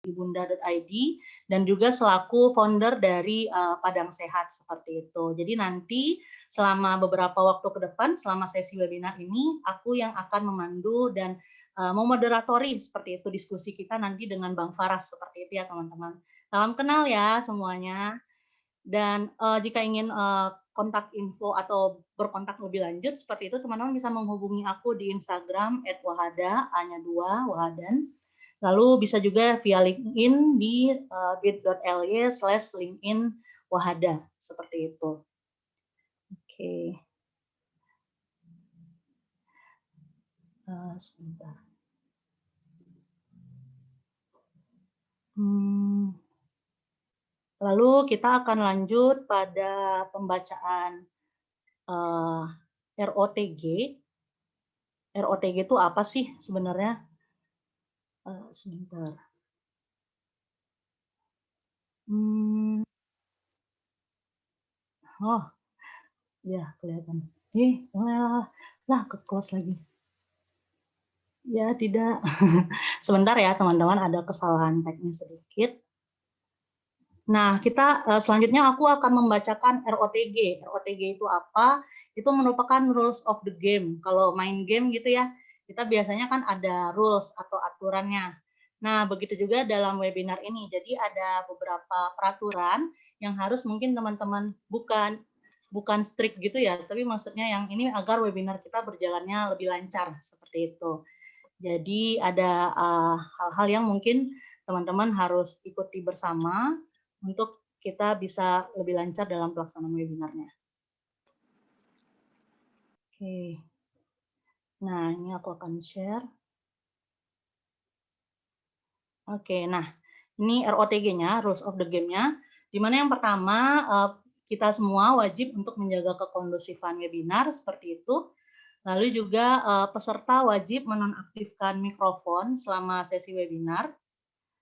ibunda.id dan juga selaku founder dari Padang Sehat seperti itu. Jadi nanti selama beberapa waktu ke depan, selama sesi webinar ini, aku yang akan memandu dan memoderatori seperti itu diskusi kita nanti dengan Bang Faras seperti itu ya teman-teman. Salam kenal ya semuanya. Dan jika ingin kontak info atau berkontak lebih lanjut seperti itu, teman-teman bisa menghubungi aku di Instagram @wahada, A-nya 2, Wahadan. Lalu bisa juga via LinkedIn di bit.ly/LinkedIn Wahada, seperti itu. Oke. Sebentar. Lalu kita akan lanjut pada pembacaan ROTG. ROTG itu apa sih sebenarnya? Sebentar. Oh, ya kelihatan. Lah ke close lagi. Ya tidak. Sebentar ya teman-teman, ada kesalahan teknis sedikit. Nah, kita selanjutnya aku akan membacakan ROTG. ROTG itu apa? Itu merupakan rules of the game. Kalau main game gitu ya, kita biasanya kan ada rules atau aturannya. Nah, begitu juga dalam webinar ini. Jadi ada beberapa peraturan yang harus mungkin teman-teman bukan strict gitu ya, tapi maksudnya yang ini agar webinar kita berjalannya lebih lancar seperti itu. Jadi ada hal-hal yang mungkin teman-teman harus ikuti bersama untuk kita bisa lebih lancar dalam pelaksanaan webinarnya. Oke. Nah, ini aku akan share. Oke, nah ini ROTG-nya, Rules of the Game-nya, di mana yang pertama kita semua wajib untuk menjaga kekondusifan webinar seperti itu. Lalu juga peserta wajib menonaktifkan mikrofon selama sesi webinar.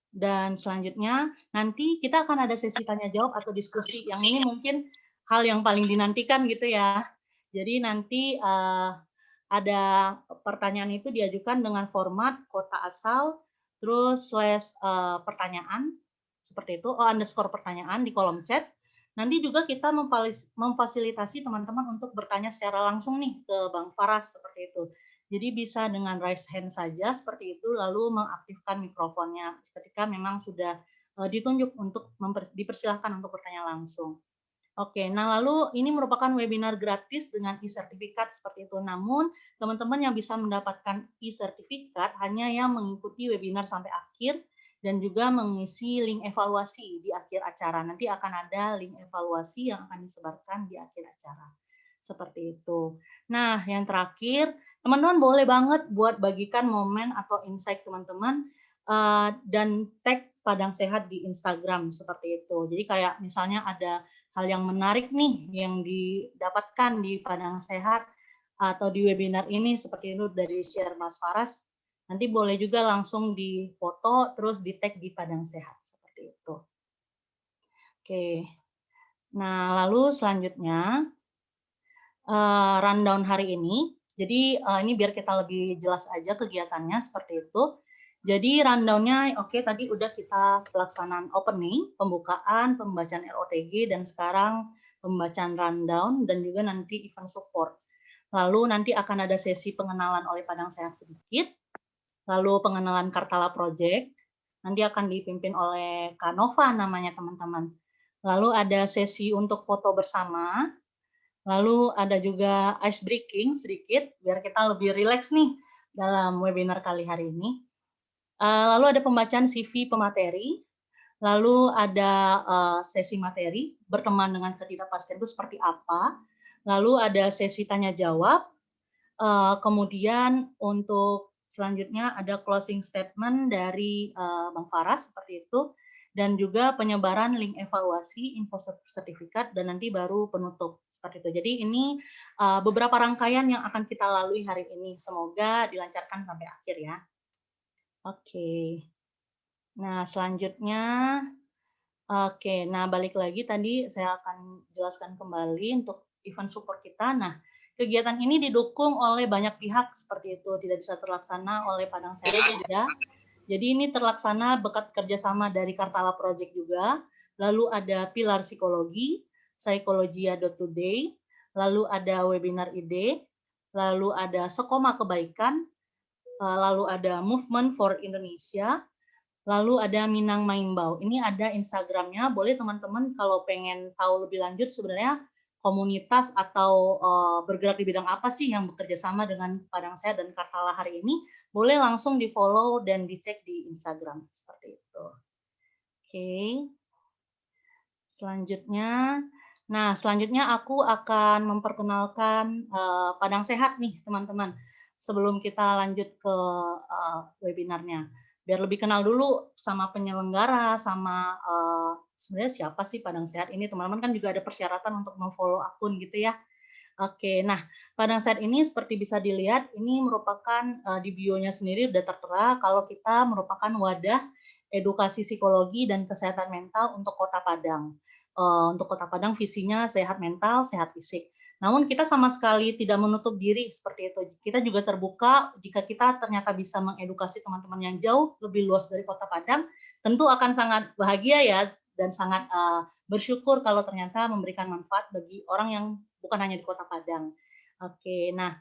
Dan selanjutnya nanti kita akan ada sesi tanya jawab atau diskusi. Yang ini mungkin hal yang paling dinantikan gitu ya. Jadi nanti ada pertanyaan itu diajukan dengan format kota asal, terus /pertanyaan seperti itu, underscore pertanyaan di kolom chat. Nanti juga kita memfasilitasi teman-teman untuk bertanya secara langsung nih ke Bang Faras seperti itu. Jadi bisa dengan raise hand saja seperti itu, lalu mengaktifkan mikrofonnya ketika memang sudah ditunjuk untuk dipersilahkan untuk bertanya langsung. Oke, nah lalu ini merupakan webinar gratis dengan e-sertifikat seperti itu. Namun teman-teman yang bisa mendapatkan e-sertifikat hanya yang mengikuti webinar sampai akhir dan juga mengisi link evaluasi di akhir acara. Nanti akan ada link evaluasi yang akan disebarkan di akhir acara. Seperti itu. Nah, yang terakhir, teman-teman boleh banget buat bagikan momen atau insight teman-teman dan tag Padang Sehat di Instagram seperti itu. Jadi kayak misalnya ada hal yang menarik nih yang didapatkan di Padang Sehat atau di webinar ini seperti itu dari share Mas Faras, nanti boleh juga langsung difoto terus di tag di Padang Sehat seperti itu. Oke, nah lalu selanjutnya rundown hari ini. Jadi ini biar kita lebih jelas aja kegiatannya seperti itu. Jadi rundown-nya oke, tadi udah kita pelaksanaan opening, pembukaan, pembacaan ROTG, dan sekarang pembacaan rundown, dan juga nanti event support. Lalu nanti akan ada sesi pengenalan oleh Padang Sehat sedikit, lalu pengenalan Kartala Project, nanti akan dipimpin oleh Kak Nova namanya teman-teman. Lalu ada sesi untuk foto bersama, lalu ada juga ice breaking sedikit, biar kita lebih rileks nih dalam webinar kali hari ini. Lalu ada pembacaan CV pemateri, lalu ada sesi materi, berteman dengan ketidakpastian itu seperti apa, lalu ada sesi tanya jawab, kemudian untuk selanjutnya ada closing statement dari Bang Faras seperti itu, dan juga penyebaran link evaluasi, info sertifikat, dan nanti baru penutup seperti itu. Jadi ini beberapa rangkaian yang akan kita lalui hari ini. Semoga dilancarkan sampai akhir ya. Oke. Nah, selanjutnya, nah balik lagi tadi saya akan jelaskan kembali untuk event support kita. Nah, kegiatan ini didukung oleh banyak pihak seperti itu, tidak bisa terlaksana oleh Padang Sehat saja. Jadi ini terlaksana berkat kerjasama dari Kartala Project juga. Lalu ada Pilar Psikologi, Psikologia.today, lalu ada Webinar Ide, lalu ada Sekoma Kebaikan, lalu ada Movement for Indonesia, lalu ada Minang Maimbau. Ini ada Instagramnya, boleh teman-teman kalau pengen tahu lebih lanjut sebenarnya komunitas atau bergerak di bidang apa sih yang bekerja sama dengan Padang Sehat dan Kartala hari ini, boleh langsung di-follow dan dicek di Instagram seperti itu. Oke. Selanjutnya, selanjutnya aku akan memperkenalkan Padang Sehat nih teman-teman. Sebelum kita lanjut ke webinarnya, biar lebih kenal dulu sama penyelenggara, sama sebenarnya siapa sih Padang Sehat ini. Teman-teman kan juga ada persyaratan untuk memfollow akun gitu ya. Oke, nah Padang Sehat ini seperti bisa dilihat, ini merupakan di bio-nya sendiri sudah tertera kalau kita merupakan wadah edukasi psikologi dan kesehatan mental untuk Kota Padang. Untuk Kota Padang visinya sehat mental, sehat fisik. Namun kita sama sekali tidak menutup diri seperti itu. Kita juga terbuka jika kita ternyata bisa mengedukasi teman-teman yang jauh lebih luas dari Kota Padang, tentu akan sangat bahagia ya dan sangat bersyukur kalau ternyata memberikan manfaat bagi orang yang bukan hanya di Kota Padang. Oke, nah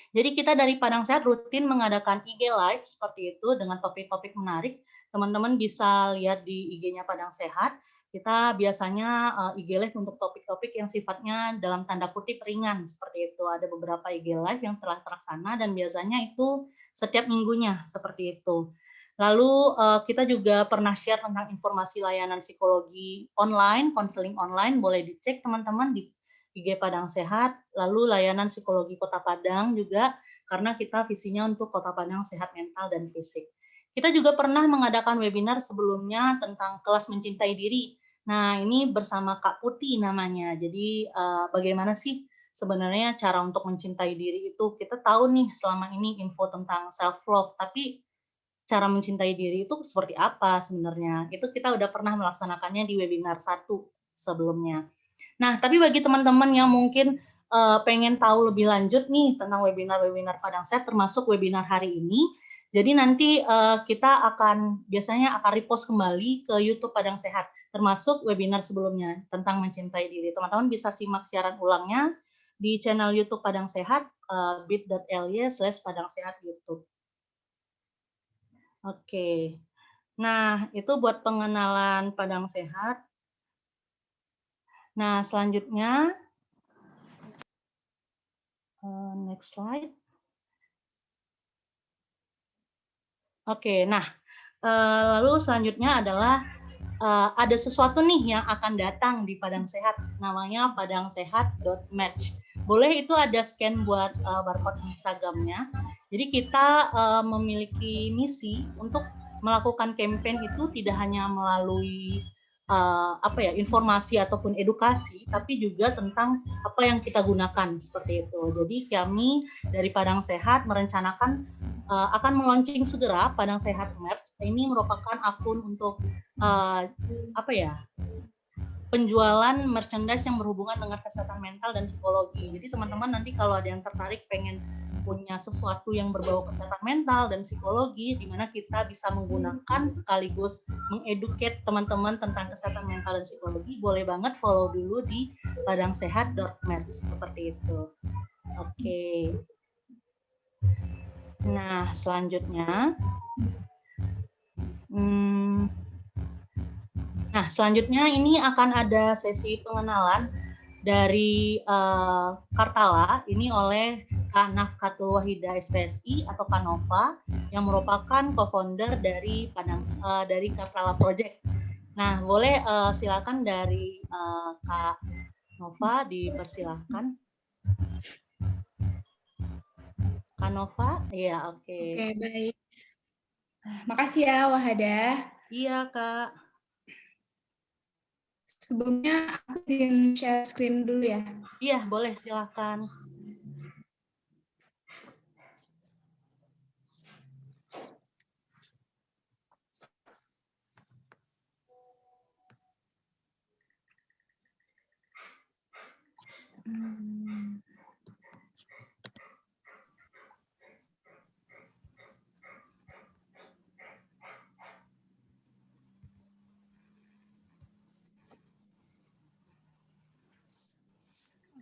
jadi kita dari Padang Sehat rutin mengadakan IG Live seperti itu dengan topik-topik menarik. Teman-teman bisa lihat di IG-nya Padang Sehat. Kita biasanya IG Live untuk topik-topik yang sifatnya dalam tanda kutip ringan seperti itu. Ada beberapa IG Live yang telah terlaksana dan biasanya itu setiap minggunya seperti itu. Lalu kita juga pernah share tentang informasi layanan psikologi online, konseling online, boleh dicek teman-teman di IG Padang Sehat, lalu layanan psikologi Kota Padang juga, karena kita visinya untuk Kota Padang sehat mental dan fisik. Kita juga pernah mengadakan webinar sebelumnya tentang kelas mencintai diri. Nah, ini bersama Kak Putih namanya. Jadi, bagaimana sih sebenarnya cara untuk mencintai diri itu? Kita tahu nih selama ini info tentang self-love, tapi cara mencintai diri itu seperti apa sebenarnya? Itu kita udah pernah melaksanakannya di webinar 1 sebelumnya. Nah, tapi bagi teman-teman yang mungkin pengen tahu lebih lanjut nih tentang webinar-webinar Padang Sehat, termasuk webinar hari ini, jadi nanti kita biasanya akan repost kembali ke YouTube Padang Sehat, termasuk webinar sebelumnya tentang mencintai diri. Teman-teman bisa simak siaran ulangnya di channel YouTube Padang Sehat, bit.ly/Padang Sehat YouTube. Oke, nah itu buat pengenalan Padang Sehat. Nah, selanjutnya, next slide. Oke, nah lalu selanjutnya adalah ada sesuatu nih yang akan datang di Padang Sehat, namanya padangsehat.merch. Boleh itu ada scan buat barcode Instagramnya. Jadi kita memiliki misi untuk melakukan campaign itu tidak hanya melalui informasi ataupun edukasi, tapi juga tentang apa yang kita gunakan seperti itu. Jadi kami dari Padang Sehat merencanakan akan meluncing segera Padang Sehat Merch. Ini merupakan akun untuk penjualan merchandise yang berhubungan dengan kesehatan mental dan psikologi. Jadi teman-teman nanti kalau ada yang tertarik pengen punya sesuatu yang berbau kesehatan mental dan psikologi, di mana kita bisa menggunakan sekaligus mengeduket teman-teman tentang kesehatan mental dan psikologi, boleh banget follow dulu di padangsehat.merch seperti itu. Oke. Nah, selanjutnya, ini akan ada sesi pengenalan dari Kartala, ini oleh Kak Nafkatul Wahidah SPSI atau Kak Nova, yang merupakan co-founder dari Kartala Project. Nah, boleh silakan dari Kak Nova, dipersilahkan. Kak Nova, iya, oke. Oke, baik. Makasih ya, Wahadah. Iya, Kak. Sebelumnya aku ingin share screen dulu ya. Iya, boleh, silakan.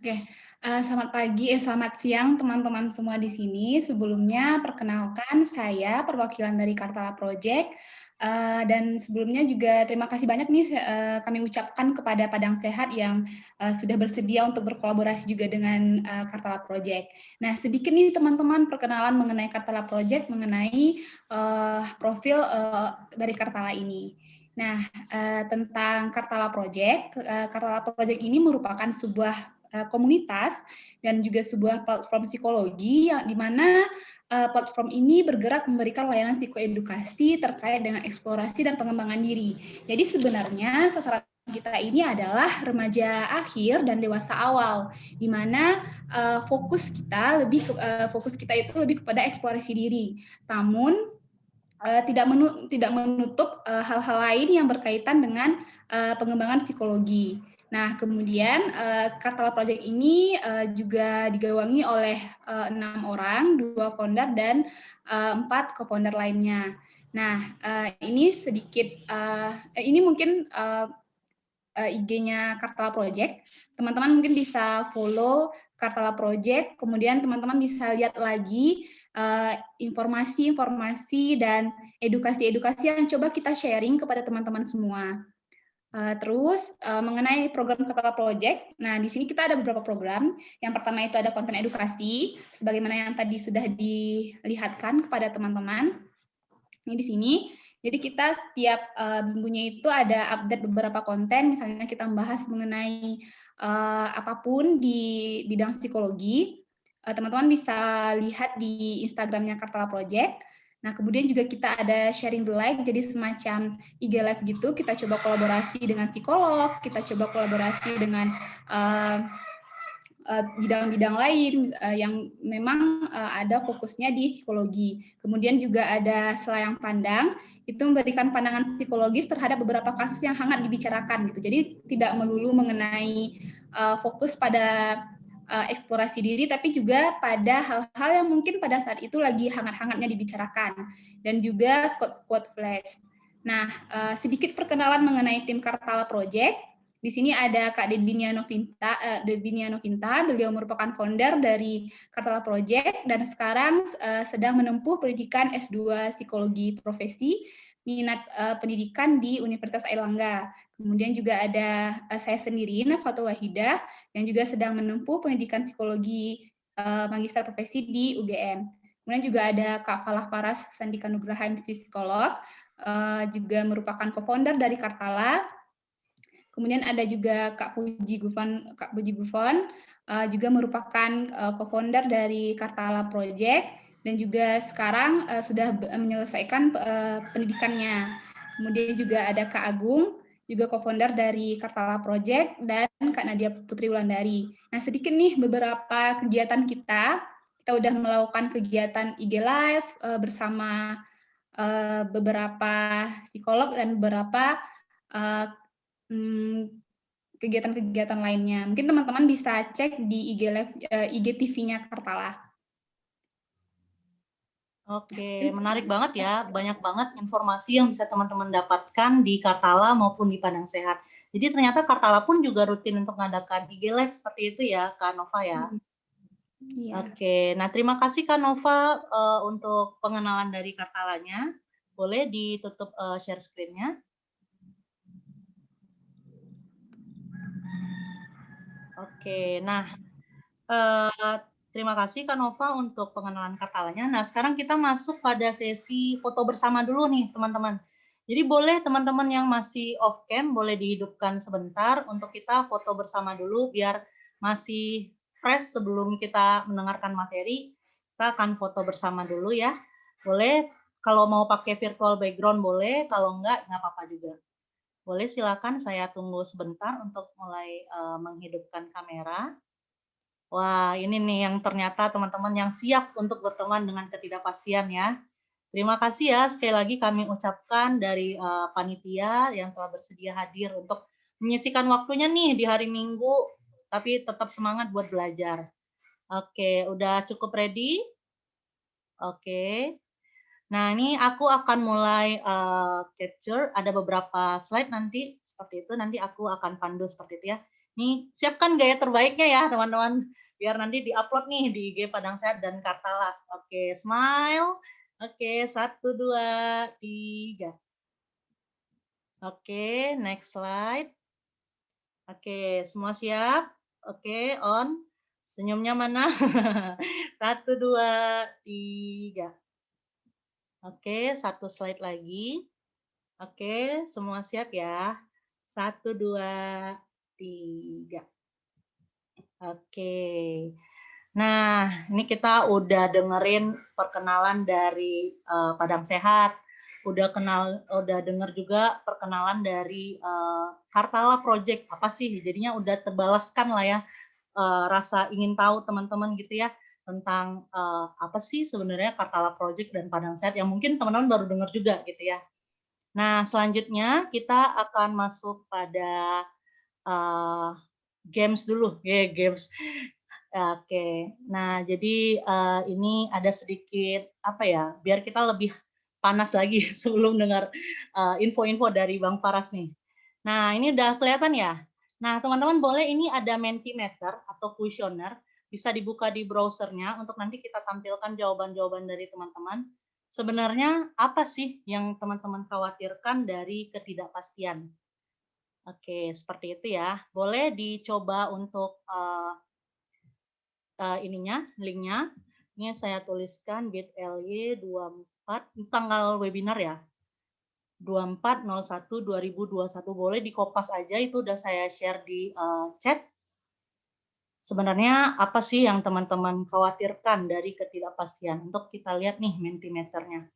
Oke, selamat pagi, selamat siang teman-teman semua di sini. Sebelumnya perkenalkan saya perwakilan dari Kartala Project, dan sebelumnya juga terima kasih banyak nih kami ucapkan kepada Padang Sehat yang sudah bersedia untuk berkolaborasi juga dengan Kartala Project. Nah, sedikit nih teman-teman perkenalan mengenai Kartala Project, mengenai profil dari Kartala ini. Nah, tentang Kartala Project, Kartala Project ini merupakan sebuah komunitas dan juga sebuah platform psikologi yang di mana platform ini bergerak memberikan layanan psikoedukasi terkait dengan eksplorasi dan pengembangan diri. Jadi sebenarnya sasaran kita ini adalah remaja akhir dan dewasa awal, di mana fokus kita itu lebih kepada eksplorasi diri. Namun tidak menutup hal-hal lain yang berkaitan dengan pengembangan psikologi. Nah, kemudian Kartala Project ini juga digawangi oleh 6 orang, 2 founder dan 4 co-founder lainnya. Nah, ini sedikit, ini mungkin IG-nya Kartala Project. Teman-teman mungkin bisa follow Kartala Project, kemudian teman-teman bisa lihat lagi informasi-informasi dan edukasi-edukasi yang coba kita sharing kepada teman-teman semua. Terus mengenai program Kartala Project, nah di sini kita ada beberapa program. Yang pertama itu ada konten edukasi, sebagaimana yang tadi sudah dilihatkan kepada teman-teman. Ini di sini. Jadi kita setiap minggunya itu ada update beberapa konten, misalnya kita membahas mengenai apapun di bidang psikologi. Teman-teman bisa lihat di Instagramnya Kartala Project. Nah, kemudian juga kita ada sharing the light, jadi semacam IG Live gitu, kita coba kolaborasi dengan psikolog, kita coba kolaborasi dengan bidang-bidang lain yang memang ada fokusnya di psikologi. Kemudian juga ada selayang pandang, itu memberikan pandangan psikologis terhadap beberapa kasus yang hangat dibicarakan gitu. Jadi tidak melulu mengenai fokus pada eksplorasi diri, tapi juga pada hal-hal yang mungkin pada saat itu lagi hangat-hangatnya dibicarakan, dan juga quote flash. Nah, sedikit perkenalan mengenai tim Kartala Project. Di sini ada Kak Debinia Novinta, beliau merupakan founder dari Kartala Project dan sekarang sedang menempuh pendidikan S2 Psikologi Profesi, minat pendidikan di Universitas Airlangga. Kemudian juga ada saya sendiri, Nafatul Wahidah, yang juga sedang menempuh pendidikan psikologi magister profesi di UGM. Kemudian juga ada Kak Falah Paras Sandika Nugraha, psikolog, juga merupakan co-founder dari Kartala. Kemudian ada juga Kak Puji Gufon, juga merupakan co-founder dari Kartala Project dan juga sekarang sudah menyelesaikan pendidikannya. Kemudian juga ada Kak Agung, juga co-founder dari Kartala Project, dan Kak Nadia Putri Wulandari. Nah, sedikit nih beberapa kegiatan kita. Kita udah melakukan kegiatan IG Live bersama beberapa psikolog dan beberapa kegiatan-kegiatan lainnya. Mungkin teman-teman bisa cek di IG Live, IG TV-nya Kartala. Oke, menarik banget ya. Banyak banget informasi yang bisa teman-teman dapatkan di Kartala maupun di Padang Sehat. Jadi ternyata Kartala pun juga rutin untuk mengadakan IG Live seperti itu ya, Kak Nova ya. Iya. Oke, nah terima kasih Kak Nova untuk pengenalan dari Kartalanya. Boleh ditutup share screen-nya. Oke, nah terima kasih Kak Nova untuk pengenalan Kartalanya. Nah sekarang kita masuk pada sesi foto bersama dulu nih teman-teman. Jadi boleh teman-teman yang masih off cam boleh dihidupkan sebentar untuk kita foto bersama dulu biar masih fresh sebelum kita mendengarkan materi. Kita akan foto bersama dulu ya. Boleh kalau mau pakai virtual background boleh, kalau enggak nggak apa-apa juga. Boleh silakan, saya tunggu sebentar untuk mulai menghidupkan kamera. Wah, ini nih yang ternyata teman-teman yang siap untuk berteman dengan ketidakpastian ya. Terima kasih ya sekali lagi kami ucapkan dari panitia yang telah bersedia hadir untuk menyisikan waktunya nih di hari Minggu, tapi tetap semangat buat belajar. Oke, udah cukup ready? Oke. Nah, ini aku akan mulai capture, ada beberapa slide nanti seperti itu, nanti aku akan pandu seperti itu ya. Nih, siapkan gaya terbaiknya ya, teman-teman. Biar nanti di-upload nih di IG Padang Sehat dan Kartala. Oke, smile. Oke, 1, 2, 3. Oke, next slide. Oke, semua siap? Oke, on. Senyumnya mana? 1, 2, 3. Oke, satu slide lagi. Oke, semua siap ya? 1, 2, 3. Oke. Nah, ini kita udah dengerin perkenalan dari Padang Sehat. Udah denger juga perkenalan dari Kartala Project. Apa sih? Jadinya udah terbalaskan lah ya rasa ingin tahu teman-teman gitu ya tentang apa sih sebenarnya Kartala Project dan Padang Sehat yang mungkin teman-teman baru dengar juga gitu ya. Nah, selanjutnya kita akan masuk pada games dulu. Games. Oke. Nah, jadi ini ada sedikit apa ya, biar kita lebih panas lagi sebelum dengar info-info dari Bang Faras nih. Nah, ini udah kelihatan ya? Nah, teman-teman boleh ini ada Mentimeter atau kuesioner, bisa dibuka di browsernya untuk nanti kita tampilkan jawaban-jawaban dari teman-teman. Sebenarnya apa sih yang teman-teman khawatirkan dari ketidakpastian? Oke, seperti itu ya. Boleh dicoba untuk linknya. Ini saya tuliskan bit.ly 24 tanggal webinar ya. 24/01/2021 boleh dikopas aja, itu udah saya share di chat. Sebenarnya apa sih yang teman-teman khawatirkan dari ketidakpastian? Untuk kita lihat nih Mentimeternya.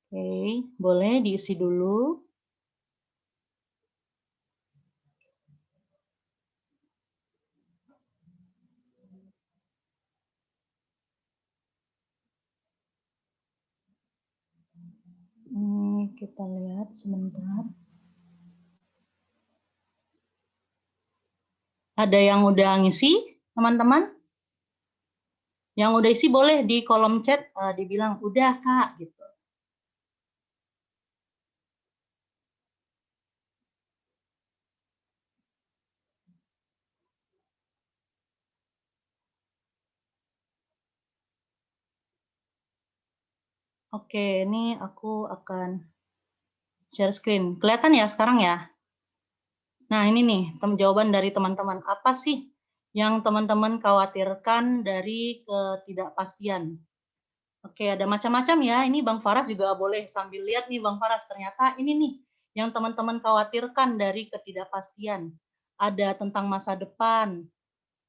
Oke, boleh diisi dulu. Kita lihat sebentar. Ada yang udah ngisi, teman-teman? Yang udah isi boleh di kolom chat dibilang, udah Kak, gitu. Oke, ini aku akan share screen. Kelihatan ya sekarang ya? Nah, ini nih jawaban dari teman-teman. Apa sih yang teman-teman khawatirkan dari ketidakpastian? Oke, ada macam-macam ya. Ini Bang Faras juga boleh sambil lihat nih Bang Faras. Ternyata ini nih yang teman-teman khawatirkan dari ketidakpastian. Ada tentang masa depan,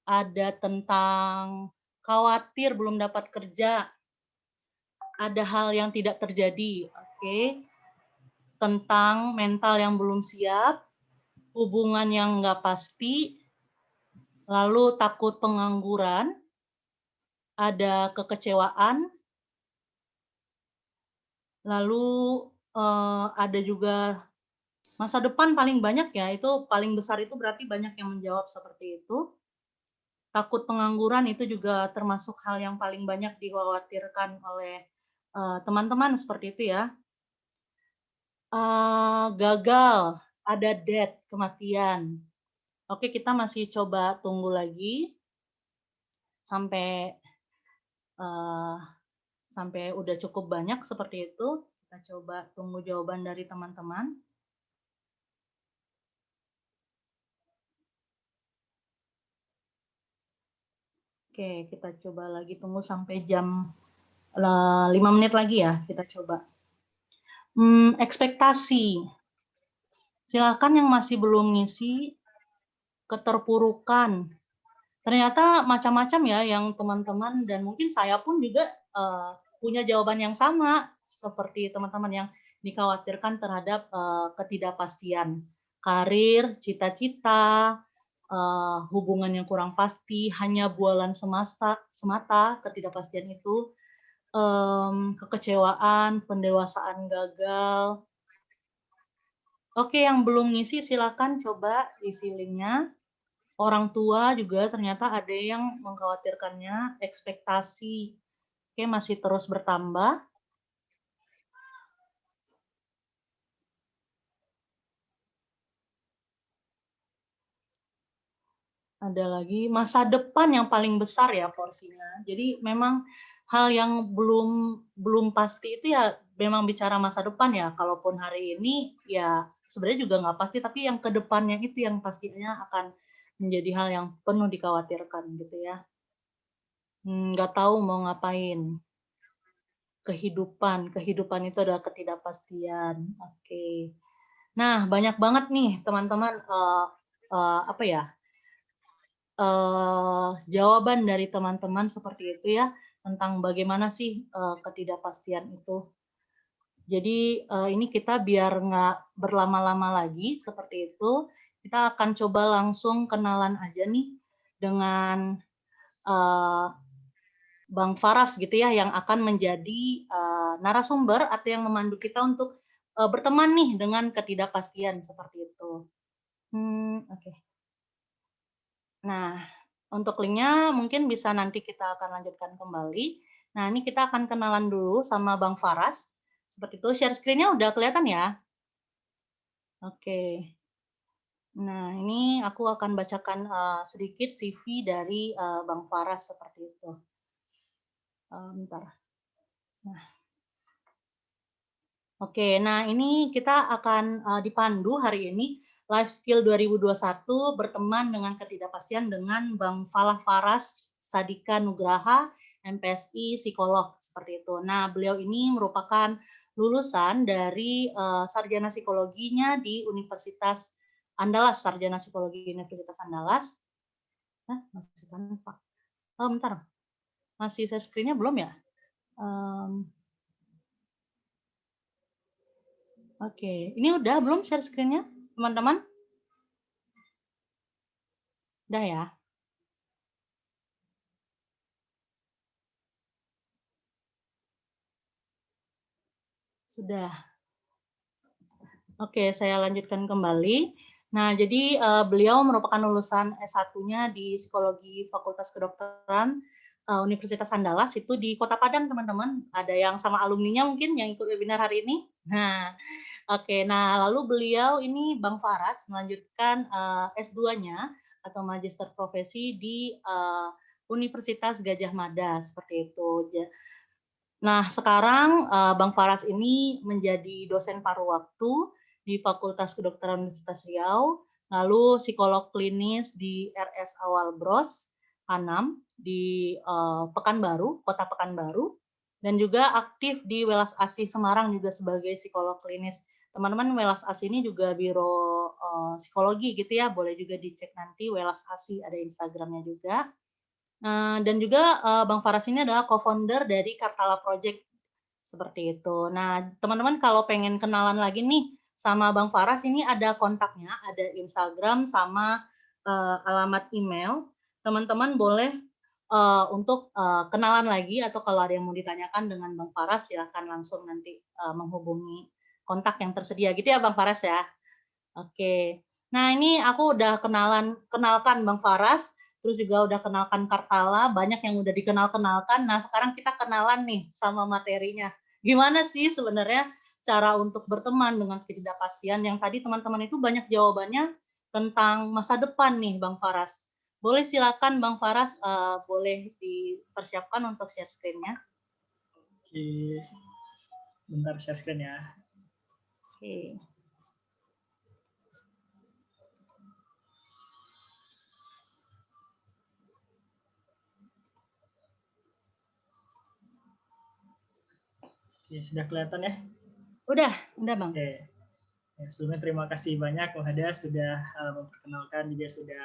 ada tentang khawatir belum dapat kerja, ada hal yang tidak terjadi, oke, tentang mental yang belum siap, hubungan yang nggak pasti, lalu takut pengangguran, ada kekecewaan, lalu ada juga masa depan paling banyak ya, itu paling besar itu berarti banyak yang menjawab seperti itu. Takut pengangguran itu juga termasuk hal yang paling banyak dikhawatirkan oleh teman-teman seperti itu ya. Gagal, ada death, kematian. Oke, kita masih coba tunggu lagi sampai sampai udah cukup banyak seperti itu. Kita coba tunggu jawaban dari teman-teman. Oke, kita coba lagi tunggu sampai jam 5 menit lagi ya. Kita coba. Ekspektasi. Silakan yang masih belum ngisi, keterpurukan. Ternyata macam-macam ya yang teman-teman dan mungkin saya pun juga punya jawaban yang sama seperti teman-teman yang dikhawatirkan terhadap ketidakpastian karir, cita-cita, hubungan yang kurang pasti, hanya bualan semata ketidakpastian itu, kekecewaan, pendewasaan gagal. Oke, yang belum ngisi silakan coba isi linknya. Orang tua juga ternyata ada yang mengkhawatirkannya, ekspektasi. Oke, masih terus bertambah. Ada lagi masa depan yang paling besar ya porsinya. Jadi memang hal yang belum pasti itu ya memang bicara masa depan ya. Kalaupun hari ini ya sebenarnya juga nggak pasti, tapi yang ke depannya itu yang pastinya akan menjadi hal yang penuh dikhawatirkan gitu ya. Nggak tahu mau ngapain. Kehidupan itu adalah ketidakpastian. Oke. Nah, banyak banget nih teman-teman, apa ya, jawaban dari teman-teman seperti itu ya, tentang bagaimana sih, ketidakpastian itu. Jadi, ini kita biar nggak berlama-lama lagi seperti itu, kita akan coba langsung kenalan aja nih dengan, eee, Bang Faras gitu ya, yang akan menjadi, narasumber atau yang memandu kita untuk, berteman nih dengan ketidakpastian seperti itu. Oke. Nah, untuk linknya mungkin bisa nanti kita akan lanjutkan kembali. Nah, ini kita akan kenalan dulu sama Bang Faras. Seperti itu, share screen-nya udah kelihatan ya? Oke. Nah, ini aku akan bacakan sedikit CV dari Bang Faras seperti itu. Bentar. Nah, oke, nah ini kita akan dipandu hari ini Life Skill 2021 berteman dengan ketidakpastian dengan Bang Falah Faras Sadika Nugraha, MPSI psikolog seperti itu. Nah, beliau ini merupakan lulusan dari sarjana psikologinya di Universitas Andalas, sarjana psikologi Universitas Andalas. Masih kan Pak? Oh, bentar. Masih share screen-nya belum ya? Oke, ini udah belum share screen-nya, teman-teman? Udah ya? Sudah. Oke, saya lanjutkan kembali. Nah, jadi beliau merupakan lulusan S1-nya di Psikologi Fakultas Kedokteran Universitas Andalas itu di Kota Padang, teman-teman. Ada yang sama alumninya mungkin yang ikut webinar hari ini. Nah, oke. Nah, lalu beliau ini Bang Faras melanjutkan S2-nya atau Magister Profesi di Universitas Gajah Mada seperti itu. Nah, sekarang Bang Faras ini menjadi dosen paruh waktu di Fakultas Kedokteran Universitas Riau, lalu psikolog klinis di RS Awal Bros, Hanam, di Pekanbaru, Kota Pekanbaru, dan juga aktif di Welas Asih Semarang juga sebagai psikolog klinis. Teman-teman, Welas Asih ini juga biro psikologi gitu ya, boleh juga dicek nanti Welas Asih, ada Instagramnya juga. Dan juga Bang Faras ini adalah co-founder dari Kartala Project seperti itu. Nah, teman-teman kalau pengen kenalan lagi nih sama Bang Faras, ini ada kontaknya, ada Instagram sama alamat email. Teman-teman boleh untuk kenalan lagi atau kalau ada yang mau ditanyakan dengan Bang Faras silahkan langsung nanti menghubungi kontak yang tersedia gitu ya Bang Faras ya. Oke. Nah, ini aku udah kenalkan Bang Faras, terus juga udah kenalkan Kartala, banyak yang udah dikenalkan. Nah, sekarang kita kenalan nih sama materinya. Gimana sih sebenarnya cara untuk berteman dengan ketidakpastian yang tadi teman-teman itu banyak jawabannya tentang masa depan nih, Bang Faras. Boleh silakan Bang Faras, boleh dipersiapkan untuk share screen-nya. Oke, bentar share screen ya. Oke. Oke, sudah kelihatan ya? Udah Bang. Oke. Ya, sebelumnya terima kasih banyak Bang Hada sudah memperkenalkan juga sudah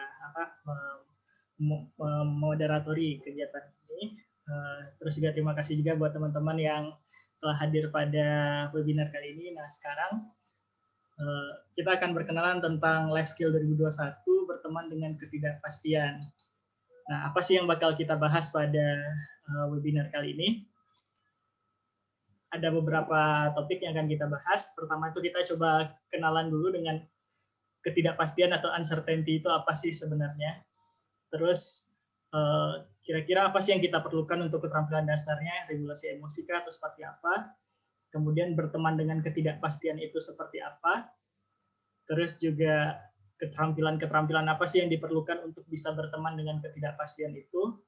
memoderatori kegiatan ini. Terus juga terima kasih juga buat teman-teman yang telah hadir pada webinar kali ini. Nah, sekarang kita akan berkenalan tentang Life Skill 2021 berteman dengan ketidakpastian. Nah, apa sih yang bakal kita bahas pada webinar kali ini? Ada beberapa topik yang akan kita bahas. Pertama itu kita coba kenalan dulu dengan ketidakpastian atau uncertainty itu apa sih sebenarnya. Terus kira-kira apa sih yang kita perlukan untuk keterampilan dasarnya, regulasi emosi atau seperti apa. Kemudian berteman dengan ketidakpastian itu seperti apa. Terus juga keterampilan apa sih yang diperlukan untuk bisa berteman dengan ketidakpastian itu.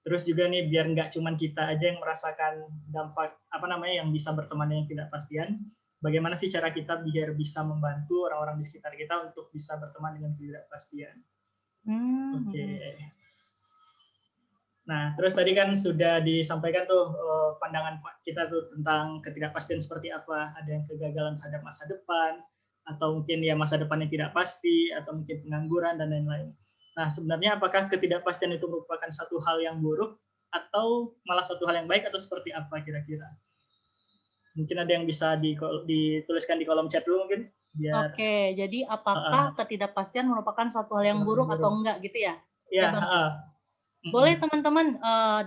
Terus juga nih biar nggak cuman kita aja yang merasakan dampak yang bisa berteman dengan ketidakpastian, bagaimana sih cara kita biar bisa membantu orang-orang di sekitar kita untuk bisa berteman dengan ketidakpastian. Oke. Nah, terus tadi kan sudah disampaikan tuh pandangan kita tuh tentang ketidakpastian seperti apa. Ada yang kegagalan terhadap masa depan, atau mungkin ya masa depannya tidak pasti, atau mungkin pengangguran dan lain-lain. Nah, sebenarnya apakah ketidakpastian itu merupakan satu hal yang buruk atau malah suatu hal yang baik atau seperti apa kira-kira? Mungkin ada yang bisa dituliskan di kolom chat dulu mungkin. Biar... Oke, jadi apakah ketidakpastian merupakan suatu hal yang buruk atau enggak gitu ya? Ya, boleh teman-teman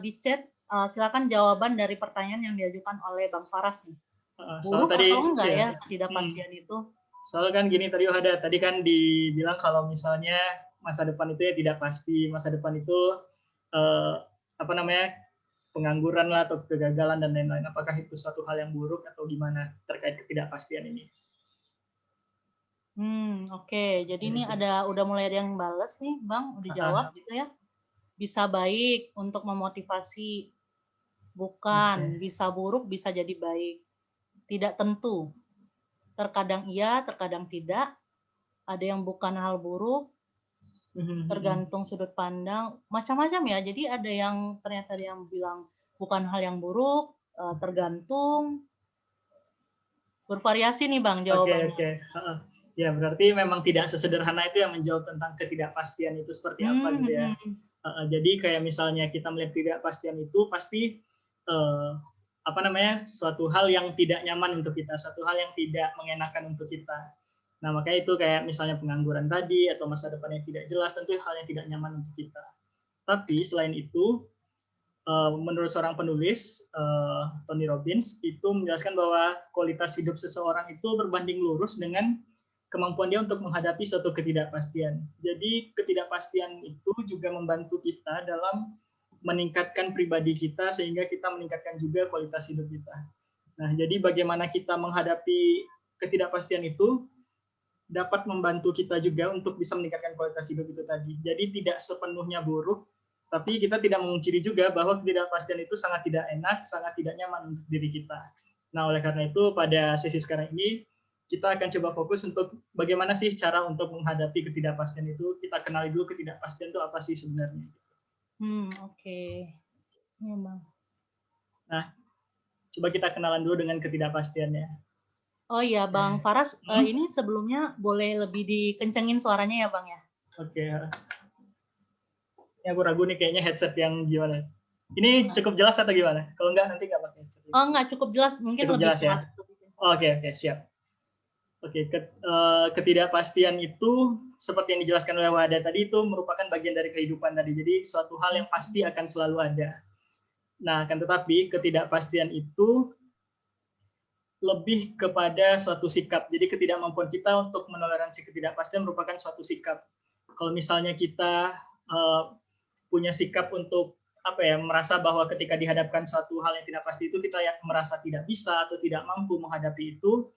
di chat silakan jawaban dari pertanyaan yang diajukan oleh Bang Faras nih. Buruk tadi, atau enggak ya ketidakpastian itu? Soalnya kan gini tadi kan dibilang kalau misalnya masa depan itu ya tidak pasti, masa depan itu pengangguran lah atau kegagalan dan lain-lain. Apakah itu suatu hal yang buruk atau gimana terkait ketidakpastian ini? Oke. Jadi ini udah mulai ada yang balas nih, Bang, udah jawab gitu ya. Bisa baik untuk memotivasi, bukan. Bisa buruk, bisa jadi baik. Tidak tentu. Terkadang iya, terkadang tidak. Ada yang bukan hal buruk, tergantung sudut pandang, macam-macam ya. Jadi ada yang ternyata yang bilang bukan hal yang buruk, tergantung, bervariasi nih Bang jawabannya. Oke. Ya berarti memang tidak sesederhana itu yang menjawab tentang ketidakpastian itu seperti apa gitu ya. Jadi kayak misalnya kita melihat ketidakpastian itu pasti suatu hal yang tidak nyaman untuk kita, suatu hal yang tidak mengenakan untuk kita. Nah, makanya itu kayak misalnya pengangguran tadi atau masa depan yang tidak jelas, tentu hal yang tidak nyaman untuk kita. Tapi selain itu, menurut seorang penulis, Tony Robbins, itu menjelaskan bahwa kualitas hidup seseorang itu berbanding lurus dengan kemampuan dia untuk menghadapi suatu ketidakpastian. Jadi ketidakpastian itu juga membantu kita dalam meningkatkan pribadi kita sehingga kita meningkatkan juga kualitas hidup kita. Nah, jadi bagaimana kita menghadapi ketidakpastian itu dapat membantu kita juga untuk bisa meningkatkan kualitas hidup itu tadi. Jadi tidak sepenuhnya buruk, tapi kita tidak memungkiri juga bahwa ketidakpastian itu sangat tidak enak, sangat tidak nyaman untuk diri kita. Nah, oleh karena itu pada sesi sekarang ini kita akan coba fokus untuk bagaimana sih cara untuk menghadapi ketidakpastian itu. Kita kenali dulu ketidakpastian itu apa sih sebenarnya. Oke. Ya, Bang. Nah, coba kita kenalan dulu dengan ketidakpastiannya. Oh iya, Bang Faras, ini sebelumnya boleh lebih dikencengin suaranya ya, Bang ya? Oke. Ini aku ragu nih kayaknya headset yang gimana. Ini cukup jelas atau gimana? Kalau enggak nanti enggak pakai headset. Oh, enggak cukup jelas, mungkin cukup lebih jelas ya. Oke, siap. Oke, ketidakpastian itu seperti yang dijelaskan oleh Wahda tadi itu merupakan bagian dari kehidupan tadi. Jadi suatu hal yang pasti akan selalu ada. Nah, akan tetapi ketidakpastian itu lebih kepada suatu sikap. Jadi ketidakmampuan kita untuk menoleransi ketidakpastian merupakan suatu sikap. Kalau misalnya kita punya sikap untuk merasa bahwa ketika dihadapkan suatu hal yang tidak pasti itu kita merasa tidak bisa atau tidak mampu menghadapi itu,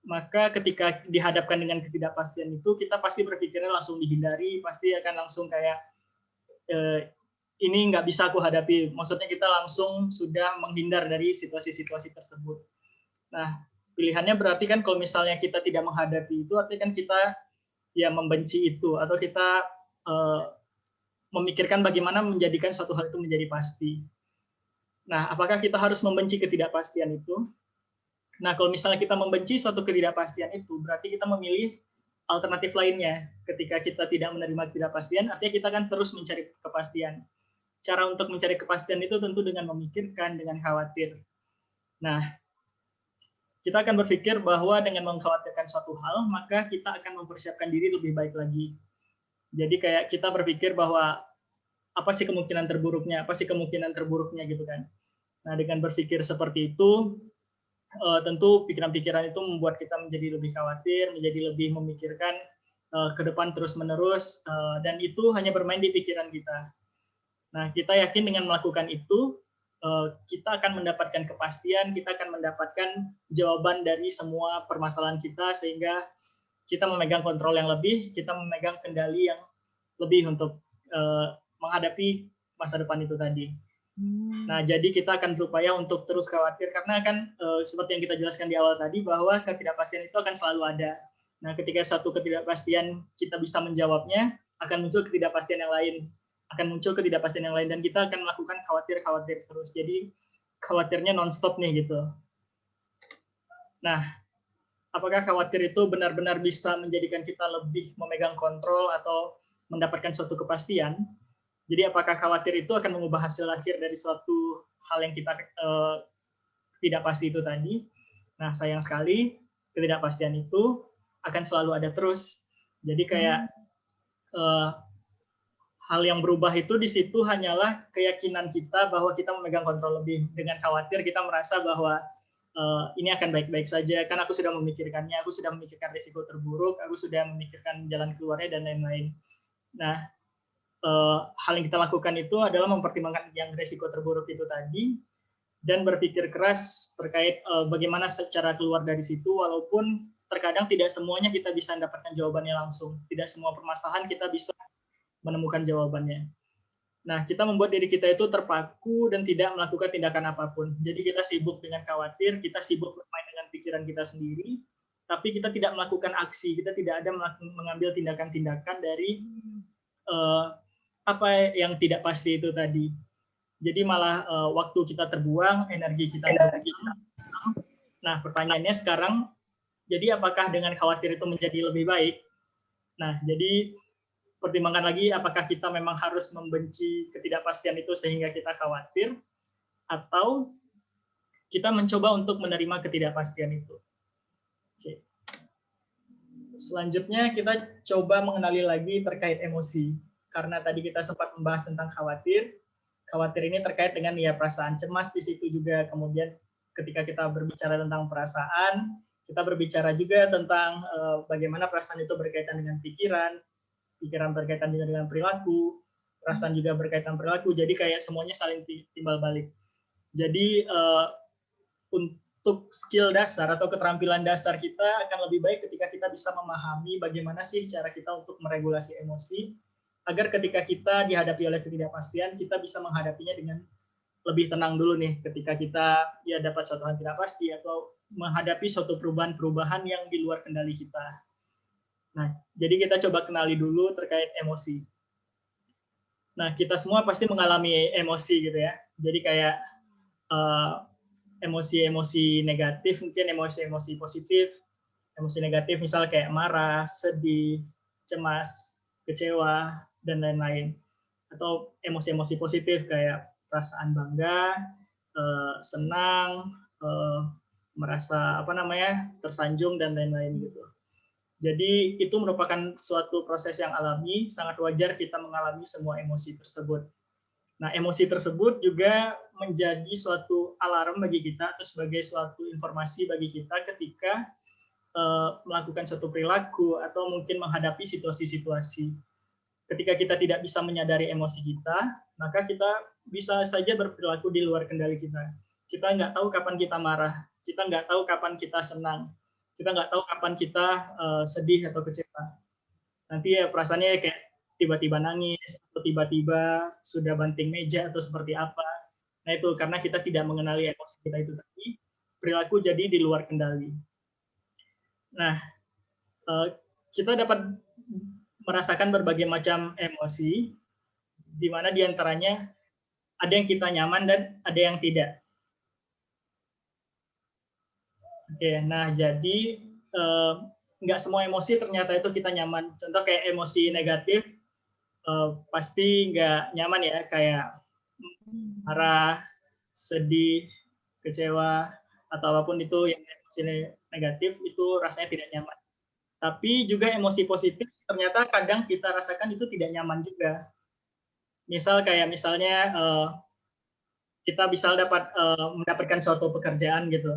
maka ketika dihadapkan dengan ketidakpastian itu kita pasti berpikirnya langsung dihindari, pasti akan langsung kayak ini nggak bisa aku hadapi. Maksudnya kita langsung sudah menghindar dari situasi-situasi tersebut. Nah, pilihannya berarti kan kalau misalnya kita tidak menghadapi itu, artinya kan kita ya membenci itu, atau kita memikirkan bagaimana menjadikan suatu hal itu menjadi pasti. Nah, apakah kita harus membenci ketidakpastian itu? Nah, kalau misalnya kita membenci suatu ketidakpastian itu, berarti kita memilih alternatif lainnya. Ketika kita tidak menerima ketidakpastian, artinya kita akan terus mencari kepastian. Cara untuk mencari kepastian itu tentu dengan memikirkan, dengan khawatir. Nah, kita akan berpikir bahwa dengan mengkhawatirkan suatu hal, maka kita akan mempersiapkan diri lebih baik lagi. Jadi kayak kita berpikir bahwa apa sih kemungkinan terburuknya gitu kan. Nah, dengan berpikir seperti itu, tentu pikiran-pikiran itu membuat kita menjadi lebih khawatir, menjadi lebih memikirkan ke depan terus-menerus, dan itu hanya bermain di pikiran kita. Nah, kita yakin dengan melakukan itu, kita akan mendapatkan kepastian, kita akan mendapatkan jawaban dari semua permasalahan kita, sehingga kita memegang kontrol yang lebih, kita memegang kendali yang lebih untuk menghadapi masa depan itu tadi. Nah, jadi kita akan berupaya untuk terus khawatir karena kan seperti yang kita jelaskan di awal tadi bahwa ketidakpastian itu akan selalu ada. Nah, ketika satu ketidakpastian kita bisa menjawabnya, akan muncul ketidakpastian yang lain, dan kita akan melakukan khawatir terus. Jadi khawatirnya nonstop nih gitu. Nah, apakah khawatir itu benar-benar bisa menjadikan kita lebih memegang kontrol atau mendapatkan suatu kepastian? Jadi apakah khawatir itu akan mengubah hasil akhir dari suatu hal yang kita tidak pasti itu tadi? Nah, sayang sekali ketidakpastian itu akan selalu ada terus. Jadi kayak hal yang berubah itu di situ hanyalah keyakinan kita bahwa kita memegang kontrol lebih. Dengan khawatir kita merasa bahwa ini akan baik-baik saja, kan aku sudah memikirkannya, aku sudah memikirkan risiko terburuk, aku sudah memikirkan jalan keluarnya dan lain-lain. Nah, hal yang kita lakukan itu adalah mempertimbangkan yang risiko terburuk itu tadi dan berpikir keras terkait bagaimana cara keluar dari situ, walaupun terkadang tidak semuanya kita bisa mendapatkan jawabannya langsung, tidak semua permasalahan kita bisa menemukan jawabannya. Nah, kita membuat diri kita itu terpaku dan tidak melakukan tindakan apapun. Jadi kita sibuk dengan khawatir, kita sibuk bermain dengan pikiran kita sendiri, tapi kita tidak melakukan aksi, kita tidak ada mengambil tindakan-tindakan dari apa yang tidak pasti itu tadi. Jadi malah waktu kita terbuang, energi kita. Nah, pertanyaannya sekarang, jadi apakah dengan khawatir itu menjadi lebih baik? Nah, jadi pertimbangkan lagi apakah kita memang harus membenci ketidakpastian itu sehingga kita khawatir, atau kita mencoba untuk menerima ketidakpastian itu. Oke. Selanjutnya kita coba mengenali lagi terkait emosi. Karena tadi kita sempat membahas tentang khawatir. Khawatir ini terkait dengan ya perasaan cemas di situ juga. Kemudian ketika kita berbicara tentang perasaan, kita berbicara juga tentang bagaimana perasaan itu berkaitan dengan pikiran berkaitan dengan perilaku, perasaan juga berkaitan perilaku, jadi kayak semuanya saling timbal balik. Jadi untuk skill dasar atau keterampilan dasar kita akan lebih baik ketika kita bisa memahami bagaimana sih cara kita untuk meregulasi emosi, agar ketika kita dihadapi oleh ketidakpastian, kita bisa menghadapinya dengan lebih tenang dulu nih, ketika kita ya dapat suatu hal tidak pasti atau menghadapi suatu perubahan-perubahan yang di luar kendali kita. Nah, jadi kita coba kenali dulu terkait emosi. Nah, kita semua pasti mengalami emosi gitu ya. Jadi kayak emosi-emosi negatif, mungkin emosi-emosi positif. Emosi negatif misal kayak marah, sedih, cemas, kecewa, dan lain-lain. Atau emosi-emosi positif kayak perasaan bangga, senang, merasa tersanjung, dan lain-lain gitu. Jadi itu merupakan suatu proses yang alami, sangat wajar kita mengalami semua emosi tersebut. Nah, emosi tersebut juga menjadi suatu alarm bagi kita atau sebagai suatu informasi bagi kita ketika melakukan suatu perilaku atau mungkin menghadapi situasi-situasi. Ketika kita tidak bisa menyadari emosi kita, maka kita bisa saja berperilaku di luar kendali kita. Kita nggak tahu kapan kita marah, kita nggak tahu kapan kita senang, kita nggak tahu kapan kita sedih atau kecewa. Nanti ya perasaannya kayak tiba-tiba nangis, atau tiba-tiba sudah banting meja atau seperti apa. Nah itu karena kita tidak mengenali emosi kita itu tadi, perilaku jadi di luar kendali. Nah, kita dapat merasakan berbagai macam emosi, di mana diantaranya ada yang kita nyaman dan ada yang tidak. Oke, nah jadi nggak semua emosi ternyata itu kita nyaman. Contoh kayak emosi negatif, pasti nggak nyaman ya, kayak marah, sedih, kecewa, atau apapun itu yang emosi negatif itu rasanya tidak nyaman. Tapi juga emosi positif ternyata kadang kita rasakan itu tidak nyaman juga. Misalnya kita bisa mendapatkan suatu pekerjaan gitu.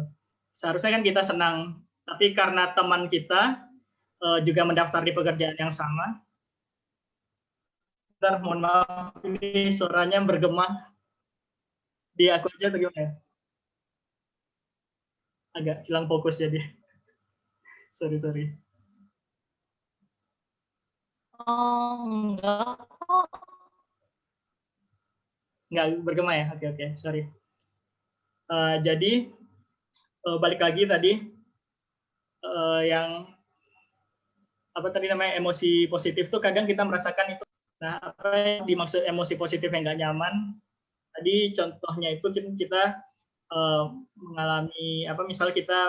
Seharusnya kan kita senang, tapi karena teman kita juga mendaftar di pekerjaan yang sama. Bentar, mohon maaf, ini suaranya bergema. Di aku aja atau gimana? Agak hilang fokus jadi. Sorry. Oh, enggak kok. Nggak bergema ya? Oke, oke, sorry. Jadi balik lagi tadi yang apa tadi namanya emosi positif tuh kadang kita merasakan itu. Nah, apa yang dimaksud emosi positif yang nggak nyaman? Tadi contohnya itu kita mengalami apa misalnya kita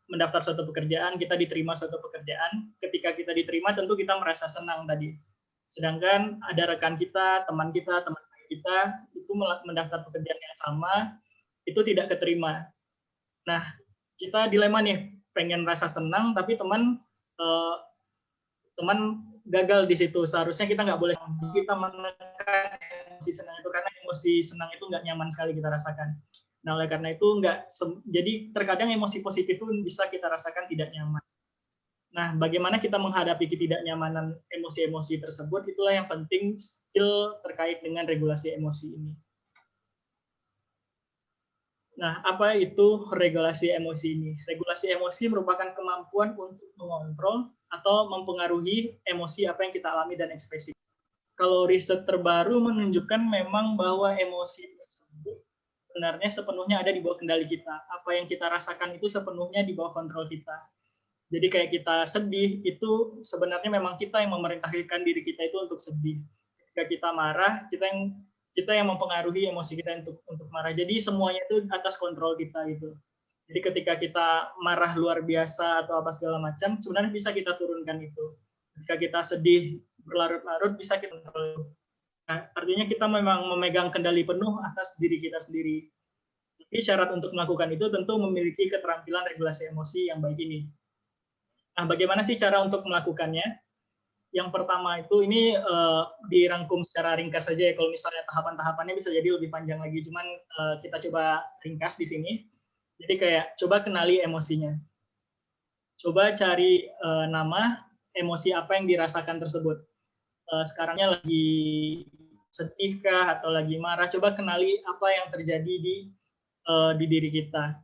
mendaftar suatu pekerjaan, kita diterima suatu pekerjaan, ketika kita diterima tentu kita merasa senang tadi. Sedangkan ada rekan kita, teman kita itu mendaftar pekerjaan yang sama, itu tidak keterima. Nah, kita dilema nih, pengen rasa senang tapi teman gagal di situ. Seharusnya kita nggak boleh kita menekan emosi senang itu karena emosi senang itu nggak nyaman sekali kita rasakan. Nah, oleh karena itu jadi terkadang emosi positif pun bisa kita rasakan tidak nyaman. Nah, bagaimana kita menghadapi ketidaknyamanan emosi-emosi tersebut, itulah yang penting skill terkait dengan regulasi emosi ini. Nah, apa itu regulasi emosi ini? Regulasi emosi merupakan kemampuan untuk mengontrol atau mempengaruhi emosi apa yang kita alami dan ekspresi. Kalau riset terbaru menunjukkan memang bahwa emosi tersebut sebenarnya sepenuhnya ada di bawah kendali kita. Apa yang kita rasakan itu sepenuhnya di bawah kontrol kita. Jadi kayak kita sedih, itu sebenarnya memang kita yang memerintahkan diri kita itu untuk sedih. Ketika kita marah, kita yang mempengaruhi emosi kita untuk marah. Jadi semuanya itu atas kontrol kita gitu. Jadi ketika kita marah luar biasa atau apa segala macam, sebenarnya bisa kita turunkan itu. Ketika kita sedih berlarut-larut, bisa kita kontrol. Nah, artinya kita memang memegang kendali penuh atas diri kita sendiri. Tapi syarat untuk melakukan itu tentu memiliki keterampilan regulasi emosi yang baik ini. Nah, bagaimana sih cara untuk melakukannya? Yang pertama itu ini dirangkum secara ringkas saja ya. Kalau misalnya tahapan-tahapannya bisa jadi lebih panjang lagi. Cuman kita coba ringkas di sini. Jadi kayak coba kenali emosinya. Coba cari nama emosi apa yang dirasakan tersebut. Sekarangnya lagi sedihkah atau lagi marah, coba kenali apa yang terjadi di diri kita.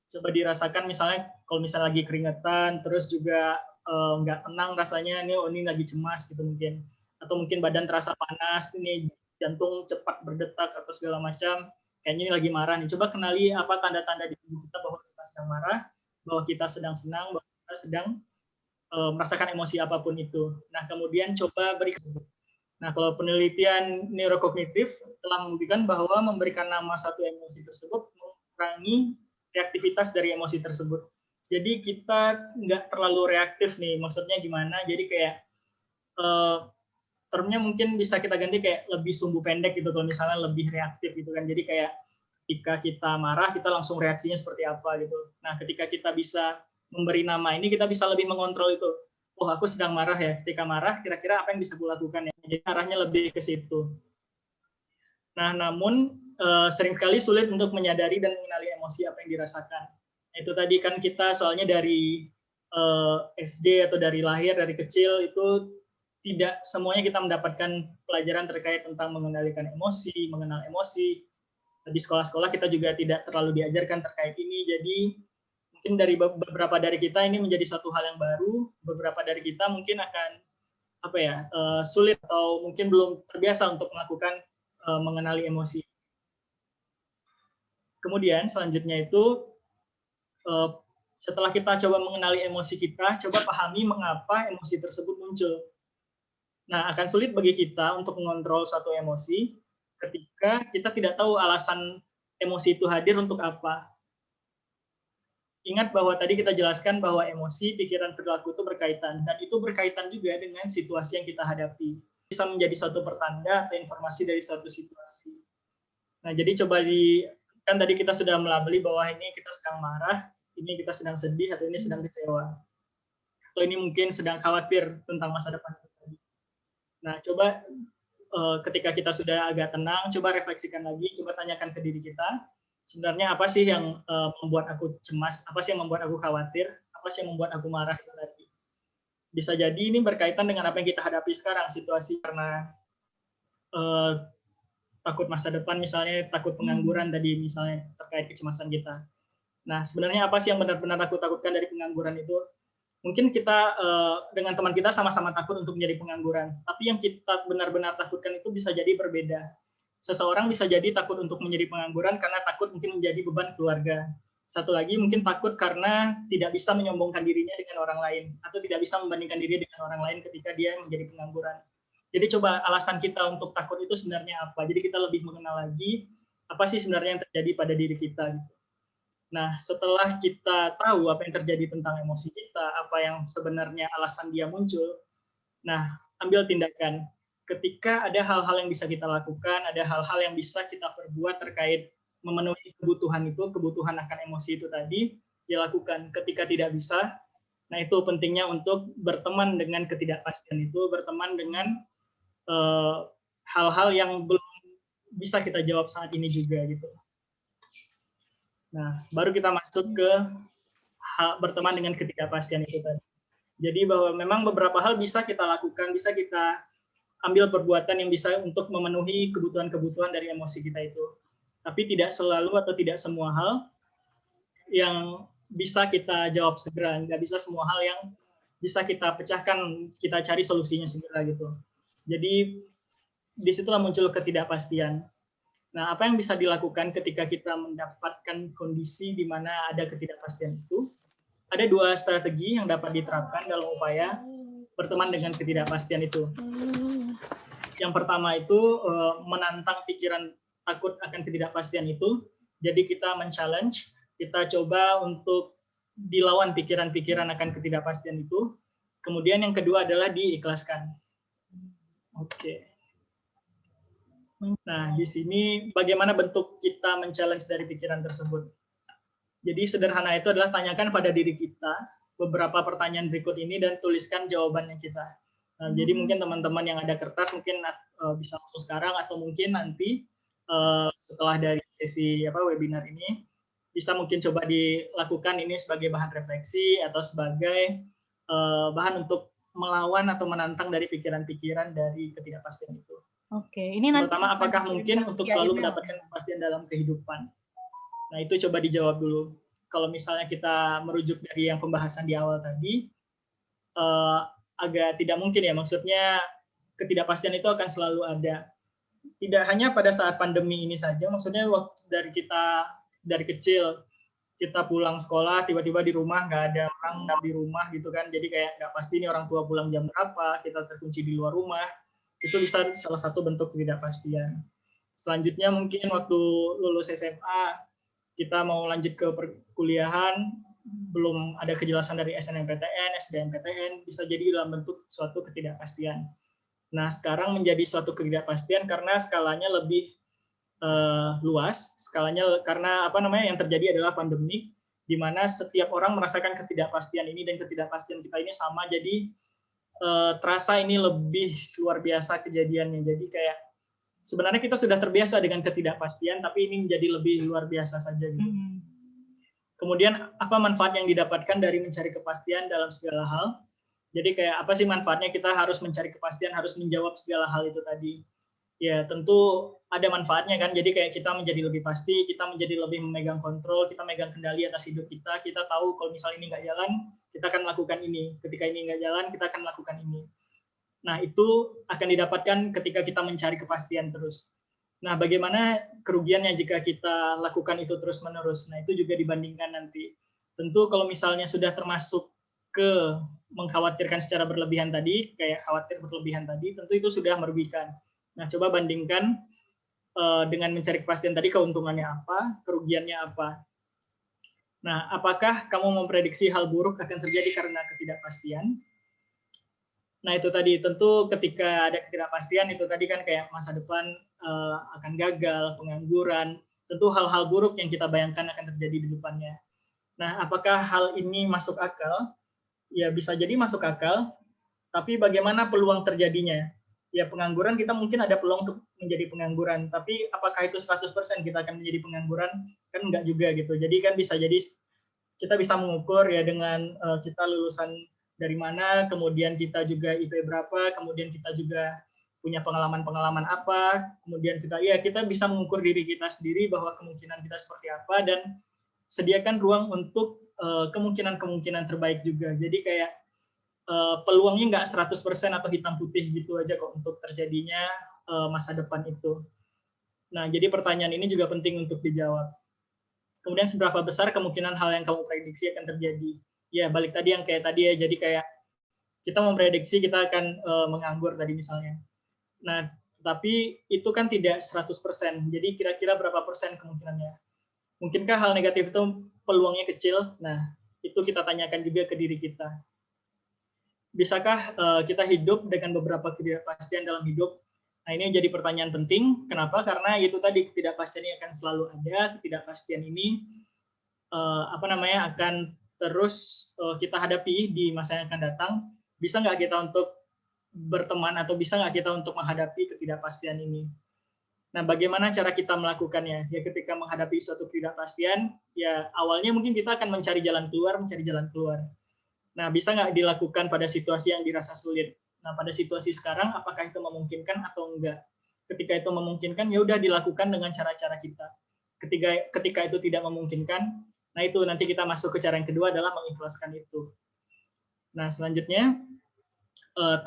Coba dirasakan misalnya kalau misalnya lagi keringetan, terus juga nggak tenang rasanya, ini lagi cemas gitu mungkin. Atau mungkin badan terasa panas, ini jantung cepat berdetak atau segala macam, kayaknya ini lagi marah nih. Coba kenali apa tanda-tanda di tubuh kita bahwa kita sedang marah, bahwa kita sedang senang, bahwa kita sedang merasakan emosi apapun itu. Nah, kemudian coba beri. Nah, kalau penelitian neurokognitif telah membuktikan bahwa memberikan nama satu emosi tersebut mengurangi reaktivitas dari emosi tersebut. Jadi kita nggak terlalu reaktif nih, maksudnya gimana? Jadi kayak termnya mungkin bisa kita ganti kayak lebih sumbu pendek gitu, kalau misalnya lebih reaktif gitu kan. Jadi kayak ketika kita marah, kita langsung reaksinya seperti apa gitu. Nah, ketika kita bisa memberi nama ini, kita bisa lebih mengontrol itu. Oh, aku sedang marah ya. Ketika marah, kira-kira apa yang bisa aku lakukan ya? Jadi arahnya lebih ke situ. Nah, namun seringkali sulit untuk menyadari dan mengenali emosi apa yang dirasakan. Itu tadi kan kita soalnya dari SD atau dari lahir, dari kecil itu tidak semuanya kita mendapatkan pelajaran terkait tentang mengendalikan emosi, mengenal emosi. Di sekolah-sekolah kita juga tidak terlalu diajarkan terkait ini. Jadi mungkin dari beberapa dari kita ini menjadi satu hal yang baru. Beberapa dari kita mungkin akan sulit atau mungkin belum terbiasa untuk melakukan mengenali emosi. Kemudian selanjutnya itu setelah kita coba mengenali emosi kita, coba pahami mengapa emosi tersebut muncul. Nah, akan sulit bagi kita untuk mengontrol satu emosi ketika kita tidak tahu alasan emosi itu hadir untuk apa. Ingat bahwa tadi kita jelaskan bahwa emosi, pikiran, perilaku itu berkaitan, dan itu berkaitan juga dengan situasi yang kita hadapi. Bisa menjadi suatu pertanda atau informasi dari suatu situasi. Nah, jadi coba kan tadi kita sudah melabeli bahwa ini kita sedang marah, ini kita sedang sedih, atau ini sedang kecewa. Atau ini mungkin sedang khawatir tentang masa depan kita. Nah, coba ketika kita sudah agak tenang, coba refleksikan lagi, coba tanyakan ke diri kita, sebenarnya apa sih yang membuat aku cemas, apa sih yang membuat aku khawatir, apa sih yang membuat aku marah itu tadi. Bisa jadi ini berkaitan dengan apa yang kita hadapi sekarang, situasi karena takut masa depan misalnya, takut pengangguran tadi misalnya terkait kecemasan kita. Nah, sebenarnya apa sih yang benar-benar aku takutkan dari pengangguran itu? Mungkin kita dengan teman kita sama-sama takut untuk menjadi pengangguran, tapi yang kita benar-benar takutkan itu bisa jadi berbeda. Seseorang bisa jadi takut untuk menjadi pengangguran karena takut mungkin menjadi beban keluarga. Satu lagi mungkin takut karena tidak bisa menyombongkan dirinya dengan orang lain, atau tidak bisa membandingkan diri dengan orang lain ketika dia menjadi pengangguran. Jadi coba alasan kita untuk takut itu sebenarnya apa. Jadi kita lebih mengenal lagi apa sih sebenarnya yang terjadi pada diri kita. Nah, setelah kita tahu apa yang terjadi tentang emosi kita, apa yang sebenarnya alasan dia muncul, nah, ambil tindakan. Ketika ada hal-hal yang bisa kita lakukan, ada hal-hal yang bisa kita perbuat terkait memenuhi kebutuhan itu, kebutuhan akan emosi itu tadi, dilakukan. Ketika tidak bisa, nah itu pentingnya untuk berteman dengan ketidakpastian itu, berteman dengan hal-hal yang belum bisa kita jawab saat ini juga gitu. Nah, baru kita masuk ke berteman dengan ketidakpastian itu tadi. Jadi bahwa memang beberapa hal bisa kita lakukan, bisa kita ambil perbuatan yang bisa untuk memenuhi kebutuhan-kebutuhan dari emosi kita itu. Tapi tidak selalu atau tidak semua hal yang bisa kita jawab segera, nggak bisa semua hal yang bisa kita pecahkan, kita cari solusinya segera gitu. Jadi disitulah muncul ketidakpastian. Nah, apa yang bisa dilakukan ketika kita mendapatkan kondisi di mana ada ketidakpastian itu? Ada 2 strategi yang dapat diterapkan dalam upaya berteman dengan ketidakpastian itu. Yang pertama itu menantang pikiran takut akan ketidakpastian itu. Jadi kita men-challenge, kita coba untuk dilawan pikiran-pikiran akan ketidakpastian itu. Kemudian yang kedua adalah diikhlaskan. Oke. Nah, di sini bagaimana bentuk kita men-challenge dari pikiran tersebut. Jadi sederhana itu adalah tanyakan pada diri kita beberapa pertanyaan berikut ini dan tuliskan jawabannya kita. Nah, jadi mungkin teman-teman yang ada kertas mungkin bisa langsung sekarang atau mungkin nanti setelah dari sesi webinar ini bisa mungkin coba dilakukan ini sebagai bahan refleksi atau sebagai bahan untuk melawan atau menantang dari pikiran-pikiran dari ketidakpastian itu. Oke, ini nanti pertama, apakah mungkin untuk selalu mendapatkan kepastian dalam kehidupan? Nah, itu coba dijawab dulu. Kalau misalnya kita merujuk dari yang pembahasan di awal tadi, agak tidak mungkin ya, maksudnya ketidakpastian itu akan selalu ada. Tidak hanya pada saat pandemi ini saja, maksudnya waktu dari kecil, kita pulang sekolah, tiba-tiba di rumah nggak ada orang di rumah gitu kan, jadi kayak nggak pasti nih orang tua pulang jam berapa, kita terkunci di luar rumah, itu bisa salah satu bentuk ketidakpastian. Selanjutnya mungkin waktu lulus SMA, kita mau lanjut ke perkuliahan, belum ada kejelasan dari SNMPTN, SBMPTN, bisa jadi dalam bentuk suatu ketidakpastian. Nah, sekarang menjadi suatu ketidakpastian karena skalanya lebih luas, skalanya karena yang terjadi adalah pandemi, di mana setiap orang merasakan ketidakpastian ini dan ketidakpastian kita ini sama, jadi terasa ini lebih luar biasa kejadiannya. Jadi kayak sebenarnya kita sudah terbiasa dengan ketidakpastian, tapi ini menjadi lebih luar biasa saja gitu. Kemudian apa manfaat yang didapatkan dari mencari kepastian dalam segala hal? Jadi kayak apa sih manfaatnya kita harus mencari kepastian, harus menjawab segala hal itu tadi? Ya tentu ada manfaatnya kan. Jadi kayak kita menjadi lebih pasti, kita menjadi lebih memegang kontrol, kita megang kendali atas hidup kita. Kita tahu kalau misalnya ini nggak jalan, kita akan melakukan ini. Ketika ini nggak jalan, kita akan melakukan ini. Nah, itu akan didapatkan ketika kita mencari kepastian terus. Nah, bagaimana kerugiannya jika kita lakukan itu terus-menerus? Nah, itu juga dibandingkan nanti. Tentu kalau misalnya sudah termasuk ke mengkhawatirkan secara berlebihan tadi, kayak khawatir berlebihan tadi, tentu itu sudah merugikan. Nah, coba bandingkan dengan mencari kepastian tadi, keuntungannya apa, kerugiannya apa. Nah, apakah kamu memprediksi hal buruk akan terjadi karena ketidakpastian? Nah, itu tadi, tentu ketika ada ketidakpastian, itu tadi kan kayak masa depan akan gagal, pengangguran, tentu hal-hal buruk yang kita bayangkan akan terjadi di depannya. Nah, apakah hal ini masuk akal? Ya, bisa jadi masuk akal, tapi bagaimana peluang terjadinya? Ya, pengangguran kita mungkin ada peluang untuk menjadi pengangguran, tapi apakah itu 100% kita akan menjadi pengangguran? Kan enggak juga gitu. Jadi kan bisa jadi kita bisa mengukur ya dengan kita lulusan dari mana, kemudian kita juga IP berapa, kemudian kita juga punya pengalaman-pengalaman apa, kemudian kita bisa mengukur diri kita sendiri bahwa kemungkinan kita seperti apa, dan sediakan ruang untuk kemungkinan-kemungkinan terbaik juga. Jadi kayak peluangnya nggak 100% atau hitam putih gitu aja kok untuk terjadinya masa depan itu. Nah, jadi pertanyaan ini juga penting untuk dijawab. Kemudian seberapa besar kemungkinan hal yang kamu prediksi akan terjadi? Ya, balik tadi yang kayak tadi ya, jadi kayak kita memprediksi kita akan menganggur tadi misalnya. Nah, tapi itu kan tidak 100%. Jadi kira-kira berapa persen kemungkinannya? Mungkinkah hal negatif itu peluangnya kecil? Nah, itu kita tanyakan juga ke diri kita. Bisakah kita hidup dengan beberapa ketidakpastian dalam hidup? Nah, ini jadi pertanyaan penting. Kenapa? Karena itu tadi ketidakpastian ini akan selalu ada. Ketidakpastian ini akan terus kita hadapi di masa yang akan datang. Bisa nggak kita untuk berteman atau bisa nggak kita untuk menghadapi ketidakpastian ini? Nah, bagaimana cara kita melakukannya? Ya, ketika menghadapi suatu ketidakpastian, ya awalnya mungkin kita akan mencari jalan keluar. Nah, bisa nggak dilakukan pada situasi yang dirasa sulit? Nah, pada situasi sekarang, apakah itu memungkinkan atau enggak? Ketika itu memungkinkan, ya udah dilakukan dengan cara-cara kita. Ketika itu tidak memungkinkan, nah itu nanti kita masuk ke cara yang kedua adalah mengikhlaskan itu. Nah, selanjutnya,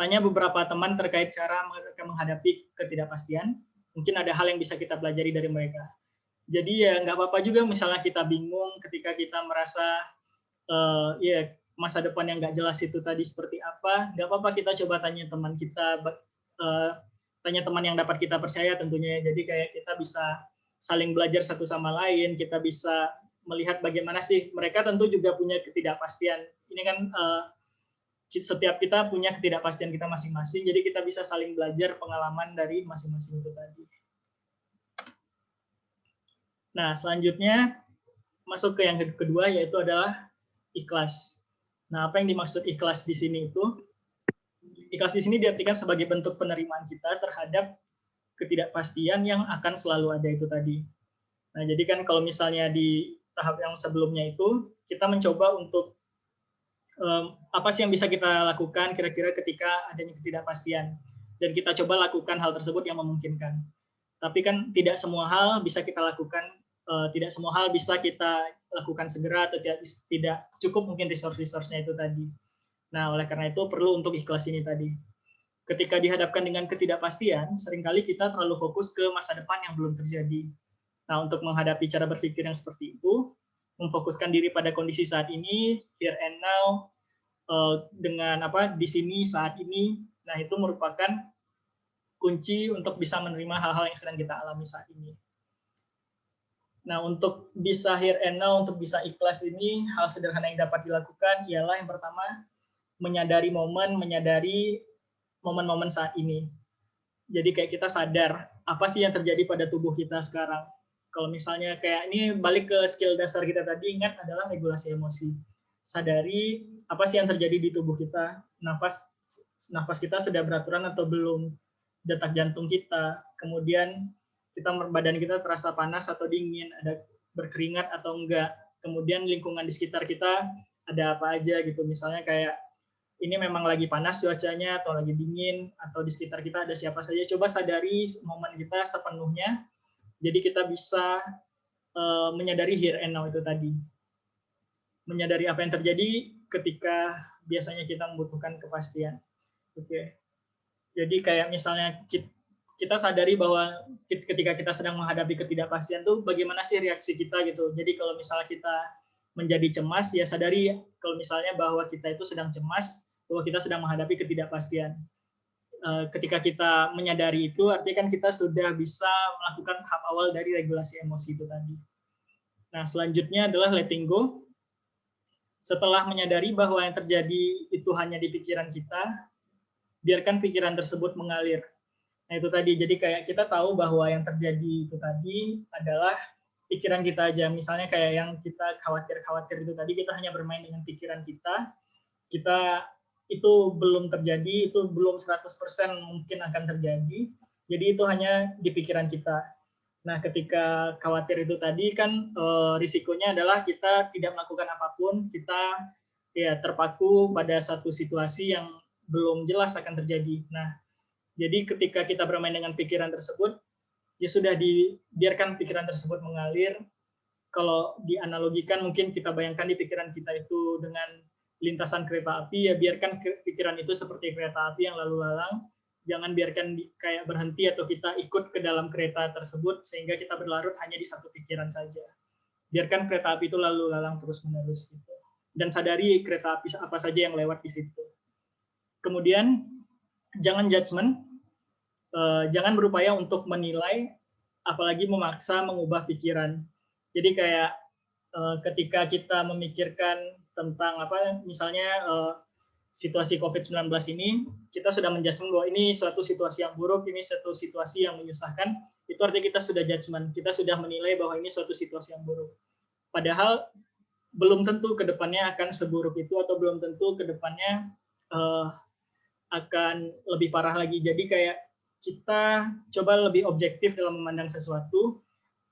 tanya beberapa teman terkait cara menghadapi ketidakpastian. Mungkin ada hal yang bisa kita pelajari dari mereka. Jadi ya nggak apa-apa juga misalnya kita bingung ketika kita merasa masa depan yang nggak jelas itu tadi seperti apa, nggak apa-apa kita coba tanya teman kita, tanya teman yang dapat kita percaya tentunya. Jadi kayak kita bisa saling belajar satu sama lain, kita bisa melihat bagaimana sih mereka tentu juga punya ketidakpastian. Ini kan setiap kita punya ketidakpastian kita masing-masing, jadi kita bisa saling belajar pengalaman dari masing-masing itu tadi. Nah, selanjutnya masuk ke yang kedua, yaitu adalah ikhlas. Nah, apa yang dimaksud ikhlas di sini itu? Ikhlas di sini diartikan sebagai bentuk penerimaan kita terhadap ketidakpastian yang akan selalu ada itu tadi. Nah, jadi kan kalau misalnya di tahap yang sebelumnya itu, kita mencoba untuk apa sih yang bisa kita lakukan kira-kira ketika adanya ketidakpastian. Dan kita coba lakukan hal tersebut yang memungkinkan. Tapi kan tidak semua hal bisa kita lakukan, tidak semua hal bisa kita lakukan segera atau tidak cukup mungkin resource-nya itu tadi. Nah, oleh karena itu perlu untuk ikhlas ini tadi. Ketika dihadapkan dengan ketidakpastian, seringkali kita terlalu fokus ke masa depan yang belum terjadi. Nah, untuk menghadapi cara berpikir yang seperti itu, memfokuskan diri pada kondisi saat ini, here and now, dengan di sini saat ini. Nah, itu merupakan kunci untuk bisa menerima hal-hal yang sedang kita alami saat ini. Nah, untuk bisa here and now, untuk bisa ikhlas ini, hal sederhana yang dapat dilakukan ialah yang pertama, menyadari momen-momen saat ini. Jadi kayak kita sadar, apa sih yang terjadi pada tubuh kita sekarang. Kalau misalnya kayak ini balik ke skill dasar kita tadi, ingat adalah regulasi emosi. Sadari apa sih yang terjadi di tubuh kita, nafas kita sudah beraturan atau belum, detak jantung kita, kemudian badan kita terasa panas atau dingin, ada berkeringat atau enggak, kemudian lingkungan di sekitar kita ada apa aja gitu, misalnya kayak ini memang lagi panas cuacanya atau lagi dingin, atau di sekitar kita ada siapa saja, coba sadari momen kita sepenuhnya, jadi kita bisa menyadari here and now itu tadi. Menyadari apa yang terjadi ketika biasanya kita membutuhkan kepastian. Oke. Jadi kayak misalnya kita sadari bahwa ketika kita sedang menghadapi ketidakpastian tuh bagaimana sih reaksi kita gitu. Jadi kalau misalnya kita menjadi cemas, ya sadari kalau misalnya bahwa kita itu sedang cemas, bahwa kita sedang menghadapi ketidakpastian. Ketika kita menyadari itu, artinya kan kita sudah bisa melakukan tahap awal dari regulasi emosi itu tadi. Nah, selanjutnya adalah letting go. Setelah menyadari bahwa yang terjadi itu hanya di pikiran kita, biarkan pikiran tersebut mengalir. Nah, itu tadi. Jadi kayak kita tahu bahwa yang terjadi itu tadi adalah pikiran kita aja. Misalnya kayak yang kita khawatir itu tadi, kita hanya bermain dengan pikiran kita. Kita itu belum terjadi, itu belum 100% mungkin akan terjadi. Jadi itu hanya di pikiran kita. Nah, ketika khawatir itu tadi kan risikonya adalah kita tidak melakukan apapun, kita ya terpaku pada satu situasi yang belum jelas akan terjadi. Nah, jadi ketika kita bermain dengan pikiran tersebut, ya sudah dibiarkan pikiran tersebut mengalir, kalau dianalogikan mungkin kita bayangkan di pikiran kita itu dengan lintasan kereta api, ya biarkan pikiran itu seperti kereta api yang lalu lalang, jangan biarkan kayak berhenti atau kita ikut ke dalam kereta tersebut sehingga kita berlarut hanya di satu pikiran saja. Biarkan kereta api itu lalu lalang terus-menerus gitu. Dan sadari kereta api apa saja yang lewat di situ. Kemudian jangan judgement, jangan berupaya untuk menilai, apalagi memaksa mengubah pikiran. Jadi kayak ketika kita memikirkan tentang misalnya situasi COVID-19 ini, kita sudah menjudgment bahwa ini suatu situasi yang buruk, ini suatu situasi yang menyusahkan, itu artinya kita sudah judgment, kita sudah menilai bahwa ini suatu situasi yang buruk. Padahal belum tentu ke depannya akan seburuk itu, atau belum tentu ke depannya akan lebih parah lagi. Jadi kayak kita coba lebih objektif dalam memandang sesuatu,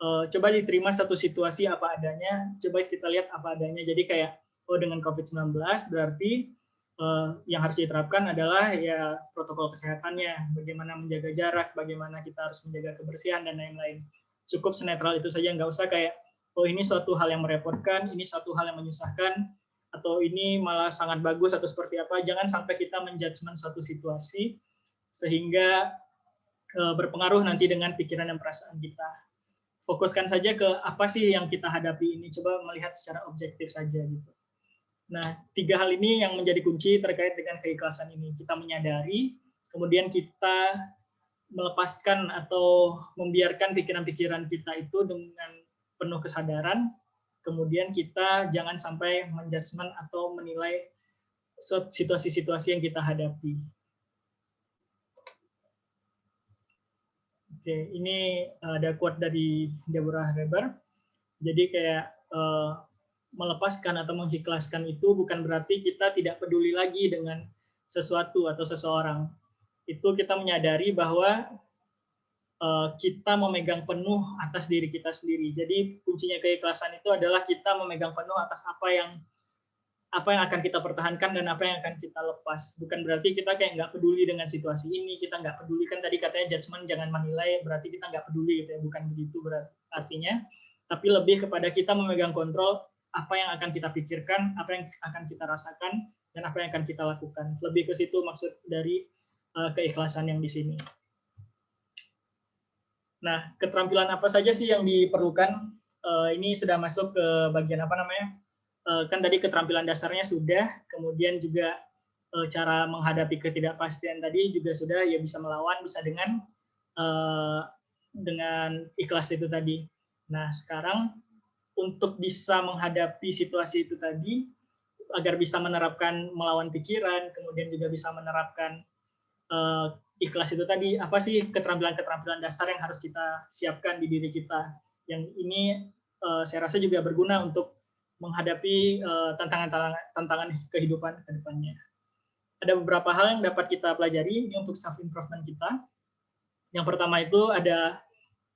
coba diterima satu situasi apa adanya, coba kita lihat apa adanya. Jadi kayak, oh dengan COVID-19 berarti yang harus diterapkan adalah ya protokol kesehatannya, bagaimana menjaga jarak, bagaimana kita harus menjaga kebersihan, dan lain-lain. Cukup senetral itu saja, nggak usah kayak, oh ini suatu hal yang merepotkan, ini suatu hal yang menyusahkan, atau ini malah sangat bagus, atau seperti apa. Jangan sampai kita menjudgment suatu situasi, sehingga berpengaruh nanti dengan pikiran dan perasaan kita. Fokuskan saja ke apa sih yang kita hadapi ini, coba melihat secara objektif saja gitu. Nah, 3 hal ini yang menjadi kunci terkait dengan keikhlasan ini. Kita menyadari, kemudian kita melepaskan atau membiarkan pikiran-pikiran kita itu dengan penuh kesadaran, kemudian kita jangan sampai menjudgment atau menilai situasi-situasi yang kita hadapi. Oke, ini ada quote dari Deborah Reber. Jadi kayak melepaskan atau mengikhlaskan itu bukan berarti kita tidak peduli lagi dengan sesuatu atau seseorang. Itu kita menyadari bahwa kita memegang penuh atas diri kita sendiri. Jadi kuncinya keikhlasan itu adalah kita memegang penuh atas apa yang akan kita pertahankan dan apa yang akan kita lepas. Bukan berarti kita kayak nggak peduli dengan situasi ini, kita nggak peduli, kan tadi katanya judgment jangan menilai, berarti kita nggak peduli gitu ya, bukan begitu artinya. Tapi lebih kepada kita memegang kontrol apa yang akan kita pikirkan, apa yang akan kita rasakan, dan apa yang akan kita lakukan. Lebih ke situ maksud dari keikhlasan yang di sini. Nah, keterampilan apa saja sih yang diperlukan? Ini sudah masuk ke bagian apa namanya? Kan tadi keterampilan dasarnya sudah, kemudian juga cara menghadapi ketidakpastian tadi juga sudah, ya bisa melawan, bisa dengan ikhlas itu tadi. Nah, sekarang untuk bisa menghadapi situasi itu tadi, agar bisa menerapkan melawan pikiran, kemudian juga bisa menerapkan ikhlas itu tadi, apa sih keterampilan-keterampilan dasar yang harus kita siapkan di diri kita? Yang ini saya rasa juga berguna untuk menghadapi tantangan kehidupan ke depannya. Ada beberapa hal yang dapat kita pelajari ini untuk self-improvement kita. Yang pertama itu ada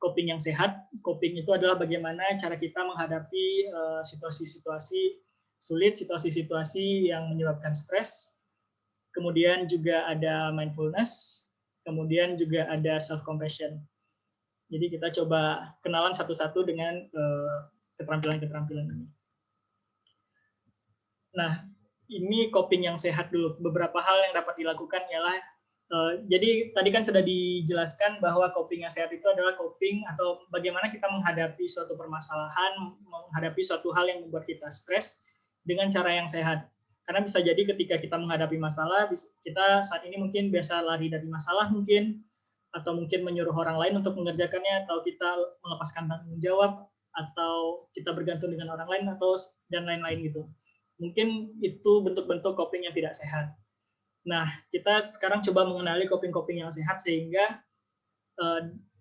coping yang sehat. Coping itu adalah bagaimana cara kita menghadapi situasi-situasi sulit, situasi-situasi yang menyebabkan stres. Kemudian juga ada mindfulness, kemudian juga ada self-compassion. Jadi kita coba kenalan satu-satu dengan keterampilan-keterampilan ini. Nah, ini coping yang sehat dulu. Beberapa hal yang dapat dilakukan ialah jadi tadi kan sudah dijelaskan bahwa coping yang sehat itu adalah coping atau bagaimana kita menghadapi suatu permasalahan, menghadapi suatu hal yang membuat kita stres dengan cara yang sehat. Karena bisa jadi ketika kita menghadapi masalah, kita saat ini mungkin biasa lari dari masalah mungkin, atau mungkin menyuruh orang lain untuk mengerjakannya, atau kita melepaskan tanggung jawab, atau kita bergantung dengan orang lain, atau dan lain-lain gitu. Mungkin itu bentuk-bentuk coping yang tidak sehat. Nah, kita sekarang coba mengenali coping-coping yang sehat sehingga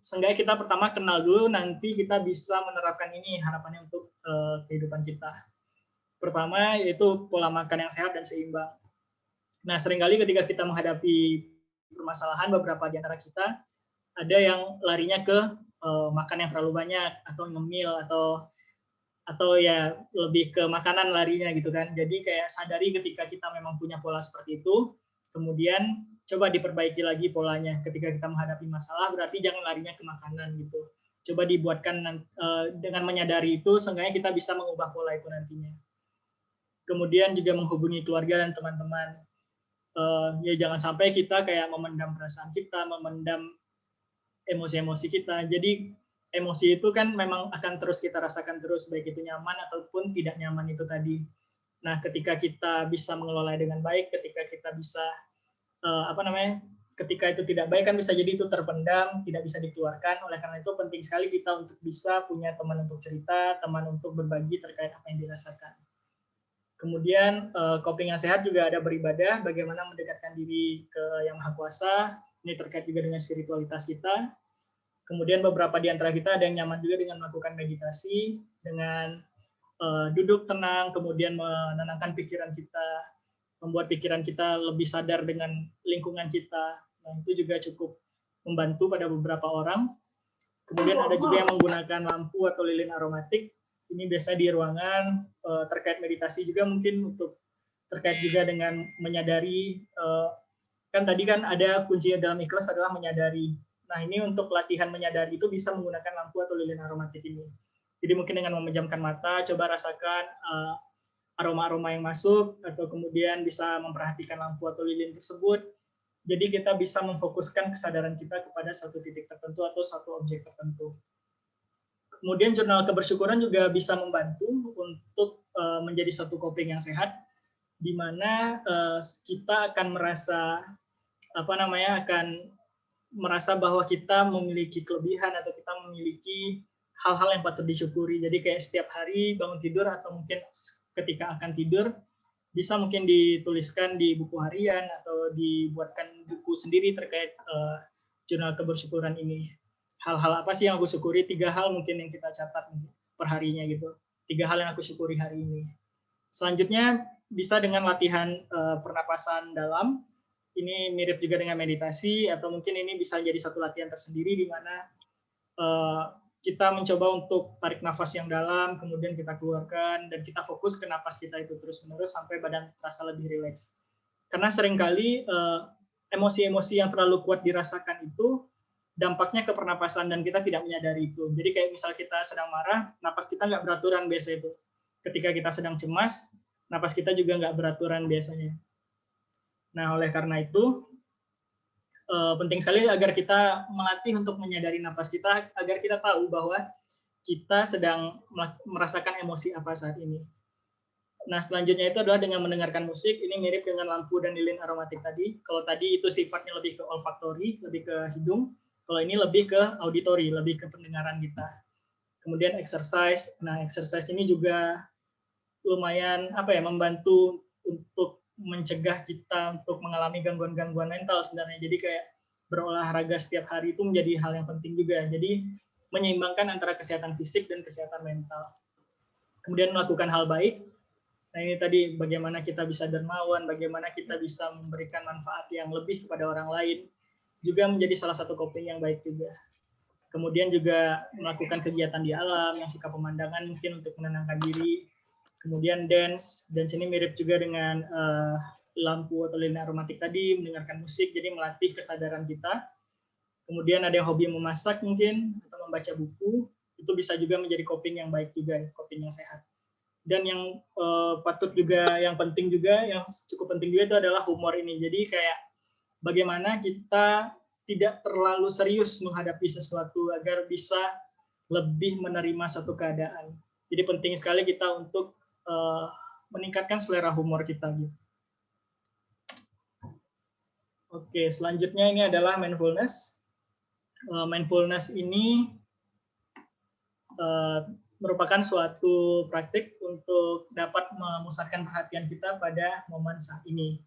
seenggaknya kita pertama kenal dulu, nanti kita bisa menerapkan ini harapannya untuk kehidupan kita. Pertama yaitu pola makan yang sehat dan seimbang. Nah, seringkali ketika kita menghadapi permasalahan, beberapa di antara kita ada yang larinya ke makan yang terlalu banyak atau ngemil atau ya lebih ke makanan larinya gitu kan. Jadi kayak sadari ketika kita memang punya pola seperti itu, kemudian coba diperbaiki lagi polanya. Ketika kita menghadapi masalah, berarti jangan larinya ke makanan gitu. coba dibuatkan dengan menyadari itu, seenggaknya kita bisa mengubah pola itu nantinya. Kemudian juga menghubungi keluarga dan teman-teman. Ya jangan sampai kita kayak memendam perasaan kita, memendam emosi-emosi kita. Jadi emosi itu kan memang akan terus kita rasakan terus, baik itu nyaman ataupun tidak nyaman itu tadi. Nah, ketika kita bisa mengelola dengan baik, ketika kita bisa ketika itu tidak baik kan bisa jadi itu terpendam, tidak bisa dikeluarkan. Oleh karena itu penting sekali kita untuk bisa punya teman untuk cerita, teman untuk berbagi terkait apa yang dirasakan. Kemudian coping yang sehat juga ada beribadah, bagaimana mendekatkan diri ke Yang Maha Kuasa. Ini terkait juga dengan spiritualitas kita. Kemudian beberapa di antara kita ada yang nyaman juga dengan melakukan meditasi, dengan duduk tenang, kemudian menenangkan pikiran kita, membuat pikiran kita lebih sadar dengan lingkungan kita. Nah, itu juga cukup membantu pada beberapa orang. Kemudian ada juga yang menggunakan lampu atau lilin aromatik. Ini biasa di ruangan, terkait meditasi juga mungkin untuk terkait juga dengan menyadari, kan tadi kan ada kuncinya dalam ikhlas adalah menyadari. Nah, ini untuk latihan menyadari itu bisa menggunakan lampu atau lilin aromatik ini. Jadi mungkin dengan memejamkan mata, coba rasakan aroma-aroma yang masuk, atau kemudian bisa memperhatikan lampu atau lilin tersebut. Jadi kita bisa memfokuskan kesadaran kita kepada satu titik tertentu atau satu objek tertentu. Kemudian jurnal kebersyukuran juga bisa membantu untuk menjadi satu coping yang sehat, di mana kita akan merasa akan merasa bahwa kita memiliki kelebihan atau kita memiliki hal-hal yang patut disyukuri. Jadi kayak setiap hari bangun tidur atau mungkin ketika akan tidur bisa mungkin dituliskan di buku harian atau dibuatkan buku sendiri terkait jurnal kebersyukuran ini. Hal-hal apa sih yang aku syukuri? 3 hal mungkin yang kita catat per harinya gitu. 3 hal yang aku syukuri hari ini. Selanjutnya bisa dengan latihan pernapasan dalam. Ini mirip juga dengan meditasi, atau mungkin ini bisa jadi satu latihan tersendiri di mana kita mencoba untuk tarik nafas yang dalam, kemudian kita keluarkan, dan kita fokus ke nafas kita itu terus-menerus sampai badan terasa lebih rileks. Karena seringkali emosi-emosi yang terlalu kuat dirasakan itu dampaknya ke pernapasan dan kita tidak menyadari itu. Jadi kayak misal kita sedang marah, napas kita nggak beraturan biasa itu. Ketika kita sedang cemas, napas kita juga nggak beraturan biasanya. Nah, oleh karena itu, penting sekali agar kita melatih untuk menyadari napas kita, agar kita tahu bahwa kita sedang merasakan emosi apa saat ini. Nah, selanjutnya itu adalah dengan mendengarkan musik. Ini mirip dengan lampu dan lilin aromatik tadi. Kalau tadi itu sifatnya lebih ke olfaktori, lebih ke hidung. Kalau ini lebih ke auditori, lebih ke pendengaran kita. Kemudian exercise. Nah, exercise ini juga lumayan membantu untuk mencegah kita untuk mengalami gangguan-gangguan mental sebenarnya. Jadi kayak berolahraga setiap hari itu menjadi hal yang penting juga. Jadi menyeimbangkan antara kesehatan fisik dan kesehatan mental. Kemudian melakukan hal baik. Nah, ini tadi bagaimana kita bisa dermawan, bagaimana kita bisa memberikan manfaat yang lebih kepada orang lain, juga menjadi salah satu coping yang baik juga. Kemudian juga melakukan kegiatan di alam, yang suka pemandangan mungkin untuk menenangkan diri. Kemudian dance ini mirip juga dengan lampu atau lilin aromatik tadi, mendengarkan musik, jadi melatih kesadaran kita. Kemudian ada yang hobi memasak mungkin, atau membaca buku, itu bisa juga menjadi coping yang baik juga, coping yang sehat. Dan yang yang penting juga, yang cukup penting juga itu adalah humor ini. Jadi kayak bagaimana kita tidak terlalu serius menghadapi sesuatu agar bisa lebih menerima satu keadaan. Jadi penting sekali kita untuk meningkatkan selera humor kita gitu. Oke, selanjutnya ini adalah mindfulness. Mindfulness ini merupakan suatu praktik untuk dapat memusatkan perhatian kita pada momen saat ini.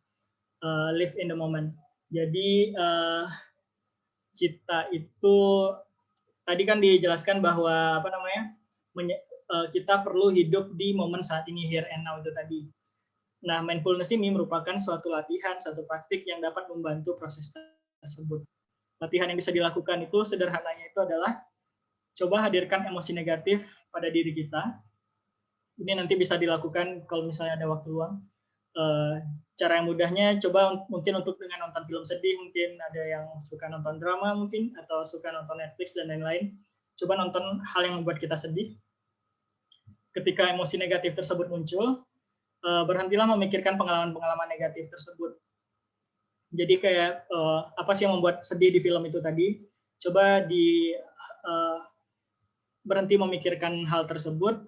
Live in the moment. Jadi kita itu tadi kan dijelaskan bahwa kita perlu hidup di momen saat ini, here and now itu tadi. Nah, mindfulness ini merupakan suatu latihan, suatu praktik yang dapat membantu proses tersebut. Latihan yang bisa dilakukan itu sederhananya itu adalah coba hadirkan emosi negatif pada diri kita. Ini nanti bisa dilakukan kalau misalnya ada waktu luang. Cara yang mudahnya coba mungkin untuk dengan nonton film sedih, mungkin ada yang suka nonton drama mungkin, atau suka nonton Netflix dan lain-lain. coba nonton hal yang membuat kita sedih. Ketika emosi negatif tersebut muncul, berhentilah memikirkan pengalaman-pengalaman negatif tersebut. Jadi kayak apa sih yang membuat sedih di film itu tadi? Coba berhenti memikirkan hal tersebut,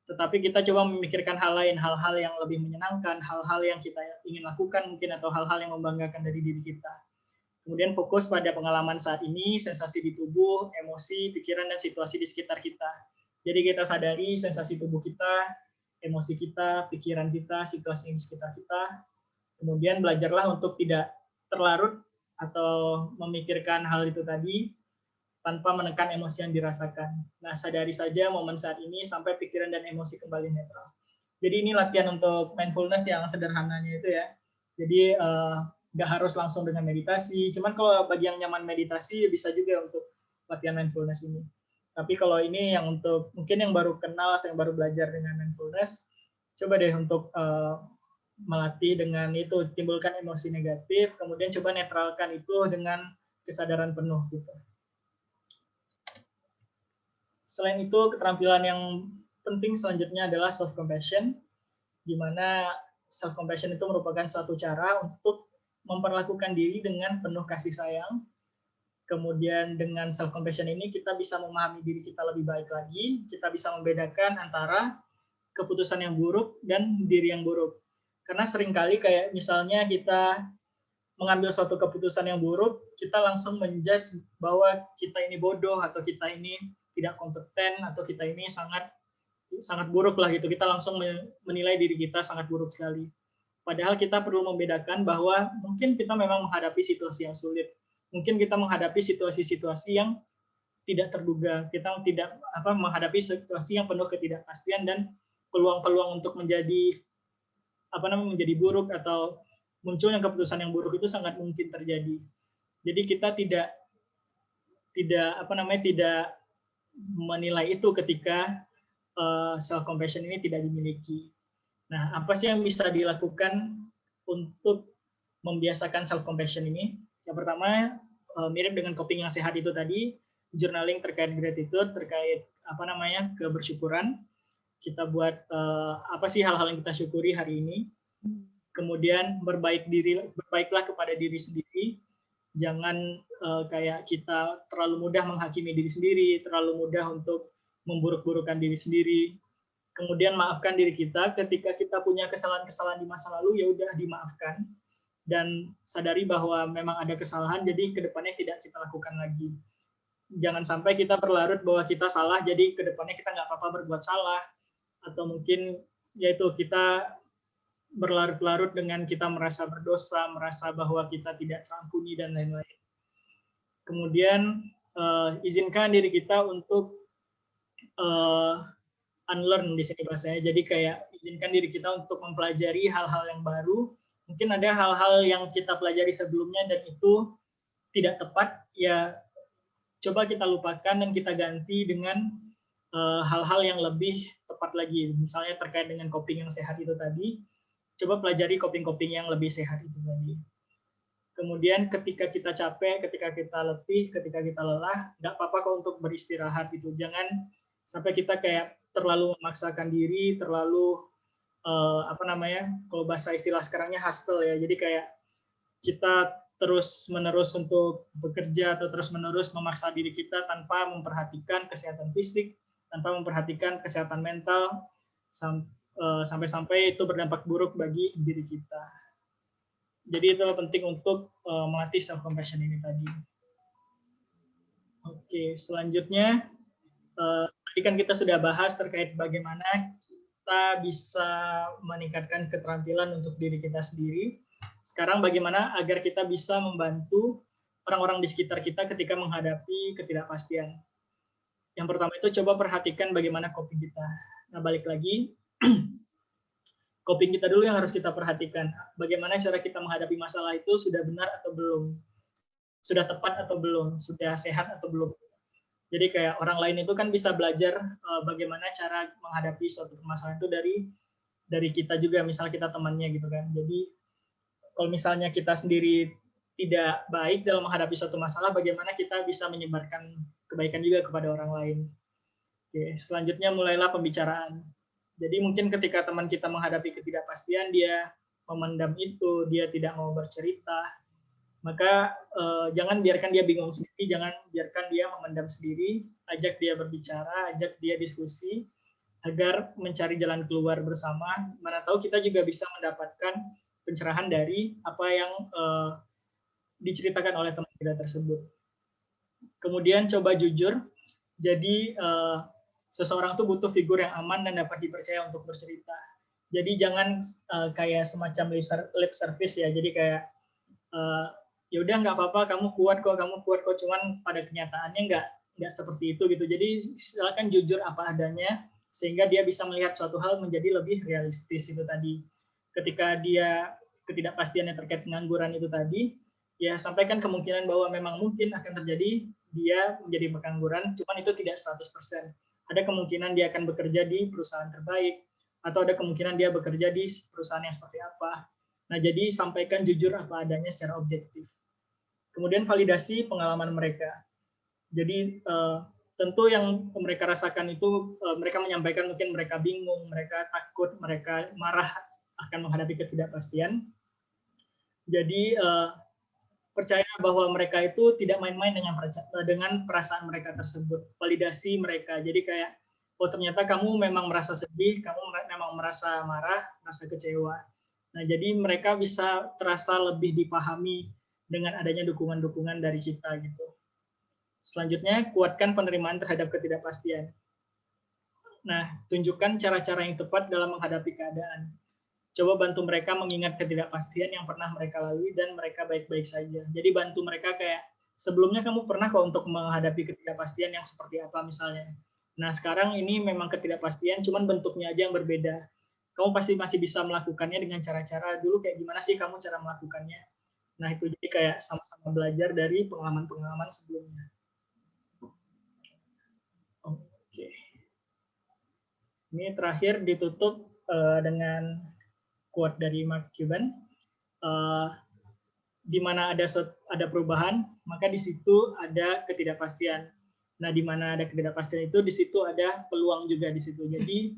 tetapi kita coba memikirkan hal lain, hal-hal yang lebih menyenangkan, hal-hal yang kita ingin lakukan mungkin, atau hal-hal yang membanggakan dari diri kita. Kemudian fokus pada pengalaman saat ini, sensasi di tubuh, emosi, pikiran, dan situasi di sekitar kita. Jadi kita sadari sensasi tubuh kita, emosi kita, pikiran kita, situasi di sekitar kita. Kemudian belajarlah untuk tidak terlarut atau memikirkan hal itu tadi tanpa menekan emosi yang dirasakan. Nah, sadari saja momen saat ini sampai pikiran dan emosi kembali netral. Jadi ini latihan untuk mindfulness yang sederhananya itu ya. Jadi nggak harus langsung dengan meditasi. Cuman kalau bagi yang nyaman meditasi bisa juga untuk latihan mindfulness ini. Tapi kalau ini yang untuk mungkin yang baru kenal atau yang baru belajar dengan mindfulness, coba deh untuk melatih dengan itu, timbulkan emosi negatif, kemudian coba netralkan itu dengan kesadaran penuh gitu. Selain itu, keterampilan yang penting selanjutnya adalah self-compassion, di mana self-compassion itu merupakan suatu cara untuk memperlakukan diri dengan penuh kasih sayang. Kemudian dengan self-compassion ini kita bisa memahami diri kita lebih baik lagi, kita bisa membedakan antara keputusan yang buruk dan diri yang buruk. Karena seringkali kayak misalnya kita mengambil suatu keputusan yang buruk, kita langsung menjudge bahwa kita ini bodoh, atau kita ini tidak kompeten, atau kita ini sangat buruk lah gitu. Kita langsung menilai diri kita sangat buruk sekali. Padahal kita perlu membedakan bahwa mungkin kita memang menghadapi situasi yang sulit. Mungkin kita menghadapi situasi-situasi yang tidak terduga. Kita tidak menghadapi situasi yang penuh ketidakpastian dan peluang-peluang untuk menjadi buruk atau munculnya keputusan yang buruk itu sangat mungkin terjadi. Jadi kita tidak menilai itu ketika self compassion ini tidak dimiliki. Nah, apa sih yang bisa dilakukan untuk membiasakan self compassion ini? Yang pertama, mirip dengan coping yang sehat itu tadi, journaling terkait gratitude, terkait kebersyukuran. Kita buat apa sih hal-hal yang kita syukuri hari ini. Kemudian berbaiklah kepada diri sendiri. Jangan kayak kita terlalu mudah menghakimi diri sendiri, terlalu mudah untuk memburuk-burukan diri sendiri. Kemudian maafkan diri kita ketika kita punya kesalahan-kesalahan di masa lalu, ya udah dimaafkan. Dan sadari bahwa memang ada kesalahan, jadi kedepannya tidak kita lakukan lagi. Jangan sampai kita berlarut bahwa kita salah, jadi kedepannya kita nggak apa-apa berbuat salah. Atau mungkin yaitu kita berlarut-larut dengan kita merasa berdosa, merasa bahwa kita tidak terampuni, dan lain-lain. Kemudian izinkan diri kita untuk unlearn di sini bahasanya. Jadi kayak izinkan diri kita untuk mempelajari hal-hal yang baru. Mungkin ada hal-hal yang kita pelajari sebelumnya dan itu tidak tepat, ya coba kita lupakan dan kita ganti dengan hal-hal yang lebih tepat lagi. Misalnya terkait dengan coping yang sehat itu tadi, coba pelajari coping-coping yang lebih sehat itu tadi. Kemudian ketika kita capek, ketika kita letih, ketika kita lelah, nggak apa-apa kok untuk beristirahat itu. Jangan sampai kita kayak terlalu memaksakan diri, terlalu kalau bahasa istilah sekarangnya hustle ya. Jadi kayak kita terus-menerus untuk bekerja atau terus-menerus memaksa diri kita tanpa memperhatikan kesehatan fisik, tanpa memperhatikan kesehatan mental, sampai-sampai itu berdampak buruk bagi diri kita. Jadi itu penting untuk melatih self compassion ini tadi. Oke, selanjutnya tadi kan kita sudah bahas terkait bagaimana kita bisa meningkatkan keterampilan untuk diri kita sendiri. Sekarang bagaimana agar kita bisa membantu orang-orang di sekitar kita ketika menghadapi ketidakpastian. Yang pertama itu coba perhatikan bagaimana coping kita. Nah, balik lagi, coping kita dulu yang harus kita perhatikan. Bagaimana cara kita menghadapi masalah itu sudah benar atau belum? Sudah tepat atau belum? Sudah sehat atau belum? Jadi kayak orang lain itu kan bisa belajar bagaimana cara menghadapi suatu permasalahan itu dari kita juga, misalnya kita temannya gitu kan. Jadi kalau misalnya kita sendiri tidak baik dalam menghadapi suatu masalah, bagaimana kita bisa menyebarkan kebaikan juga kepada orang lain. Oke, selanjutnya mulailah pembicaraan. Jadi mungkin ketika teman kita menghadapi ketidakpastian, dia memendam itu, dia tidak mau bercerita, maka jangan biarkan dia bingung sendiri, jangan biarkan dia memendam sendiri, ajak dia berbicara, ajak dia diskusi, agar mencari jalan keluar bersama. Mana tahu kita juga bisa mendapatkan pencerahan dari apa yang diceritakan oleh teman kita tersebut. Kemudian coba jujur, jadi seseorang tuh butuh figur yang aman dan dapat dipercaya untuk bercerita. Jadi jangan kayak semacam lip service ya. Jadi kayak ya udah nggak apa-apa, kamu kuat kok. Cuman pada kenyataannya nggak seperti itu gitu. Jadi silakan jujur apa adanya sehingga dia bisa melihat suatu hal menjadi lebih realistis itu tadi. Ketika dia ketidakpastiannya terkait pengangguran itu tadi, ya sampaikan kemungkinan bahwa memang mungkin akan terjadi dia menjadi pengangguran, cuman itu tidak 100%. Ada kemungkinan dia akan bekerja di perusahaan terbaik, atau ada kemungkinan dia bekerja di perusahaan yang seperti apa. Nah, jadi sampaikan jujur apa adanya secara objektif. Kemudian validasi pengalaman mereka. Jadi tentu yang mereka rasakan itu, mereka menyampaikan mungkin mereka bingung, mereka takut, mereka marah akan menghadapi ketidakpastian. Jadi percaya bahwa mereka itu tidak main-main dengan perasaan mereka tersebut. Validasi mereka. Jadi kayak, oh ternyata kamu memang merasa sedih, kamu memang merasa marah, merasa kecewa. Nah, jadi mereka bisa terasa lebih dipahami dengan adanya dukungan-dukungan dari kita gitu. Selanjutnya, kuatkan penerimaan terhadap ketidakpastian. Nah, tunjukkan cara-cara yang tepat dalam menghadapi keadaan. Coba bantu mereka mengingat ketidakpastian yang pernah mereka lalui dan mereka baik-baik saja. Jadi bantu mereka kayak, sebelumnya kamu pernah kok untuk menghadapi ketidakpastian yang seperti apa misalnya. Nah sekarang ini memang ketidakpastian, cuman bentuknya aja yang berbeda. Kamu pasti masih bisa melakukannya dengan cara-cara dulu kayak gimana sih kamu cara melakukannya. Nah itu jadi kayak sama-sama belajar dari pengalaman-pengalaman sebelumnya. Oke. Ini terakhir ditutup dengan quote dari Mark Cuban, di mana ada perubahan, maka di situ ada ketidakpastian. Nah, di mana ada ketidakpastian itu, di situ ada peluang juga di situ. Jadi,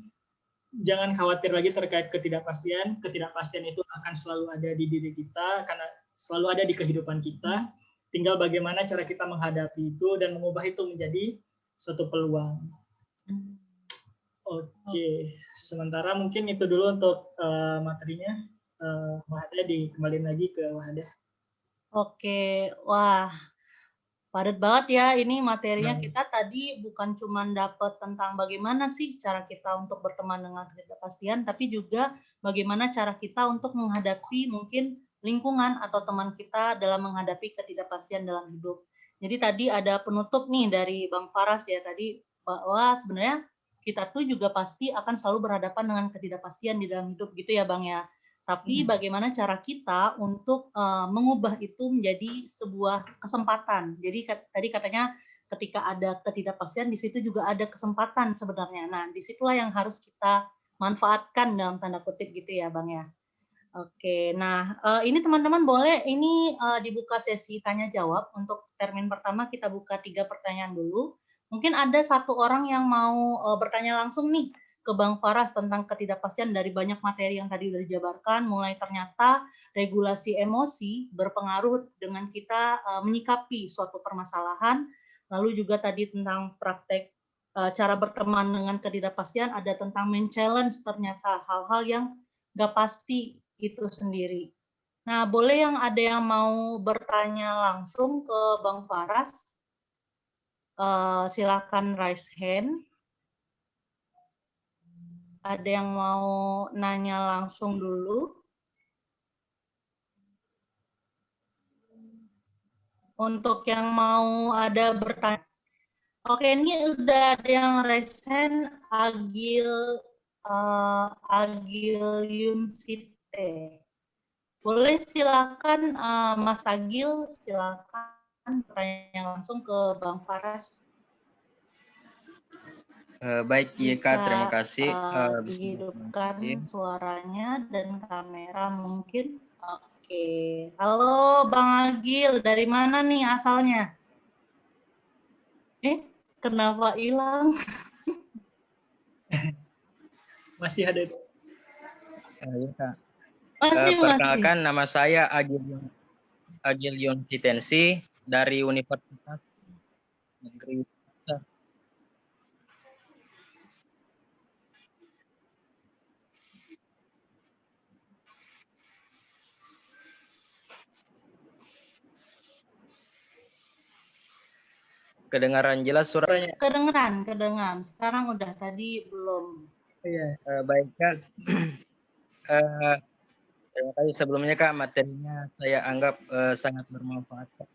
jangan khawatir lagi terkait ketidakpastian. Ketidakpastian itu akan selalu ada di diri kita, karena selalu ada di kehidupan kita. Tinggal bagaimana cara kita menghadapi itu dan mengubah itu menjadi suatu peluang. Oke, sementara mungkin itu dulu untuk materinya. Wahada dikembaliin lagi ke Wahada. Oke, wah padat banget ya ini materinya. Kita tadi bukan cuma dapat tentang bagaimana sih cara kita untuk berteman dengan ketidakpastian, tapi juga bagaimana cara kita untuk menghadapi mungkin lingkungan atau teman kita dalam menghadapi ketidakpastian dalam hidup. Jadi tadi ada penutup nih dari Bang Faras ya tadi, bahwa sebenarnya kita tuh juga pasti akan selalu berhadapan dengan ketidakpastian di dalam hidup gitu ya Bang ya. Tapi bagaimana cara kita untuk mengubah itu menjadi sebuah kesempatan. Jadi tadi katanya ketika ada ketidakpastian di situ juga ada kesempatan sebenarnya. Nah, disitulah yang harus kita manfaatkan dalam tanda kutip gitu ya Bang ya. Oke, nah ini teman-teman boleh ini dibuka sesi tanya jawab. Untuk termin pertama kita buka 3 pertanyaan dulu. Mungkin ada satu orang yang mau bertanya langsung nih ke Bang Faras tentang ketidakpastian dari banyak materi yang tadi sudah dijabarkan, mulai ternyata regulasi emosi berpengaruh dengan kita menyikapi suatu permasalahan, lalu juga tadi tentang praktek cara berteman dengan ketidakpastian, ada tentang men-challenge ternyata hal-hal yang nggak pasti itu sendiri. Nah, boleh yang ada yang mau bertanya langsung ke Bang Faras, silakan raise hand. Ada yang mau nanya langsung dulu? Untuk yang mau ada bertanya. Oke, ini udah ada yang raise hand, Agil Yumsite. Boleh silakan Mas Agil, silakan bertanya langsung ke Bang Faras. Baik, iya Kak, terima kasih. Dihidupkan suaranya dan kamera mungkin. Oke, halo Bang Agil, dari mana nih asalnya? Kenapa hilang? Masih ada itu. Ya, Kak. Masih. Perkenalkan, nama saya Agilion Sitensi dari Universitas Negeri Makassar. Kedengaran jelas suaranya? Kedengeran. Sekarang udah, tadi belum. Iya. Baik, Kak. Terima kasih sebelumnya, Kak. Materinya saya anggap sangat bermanfaat, Kak.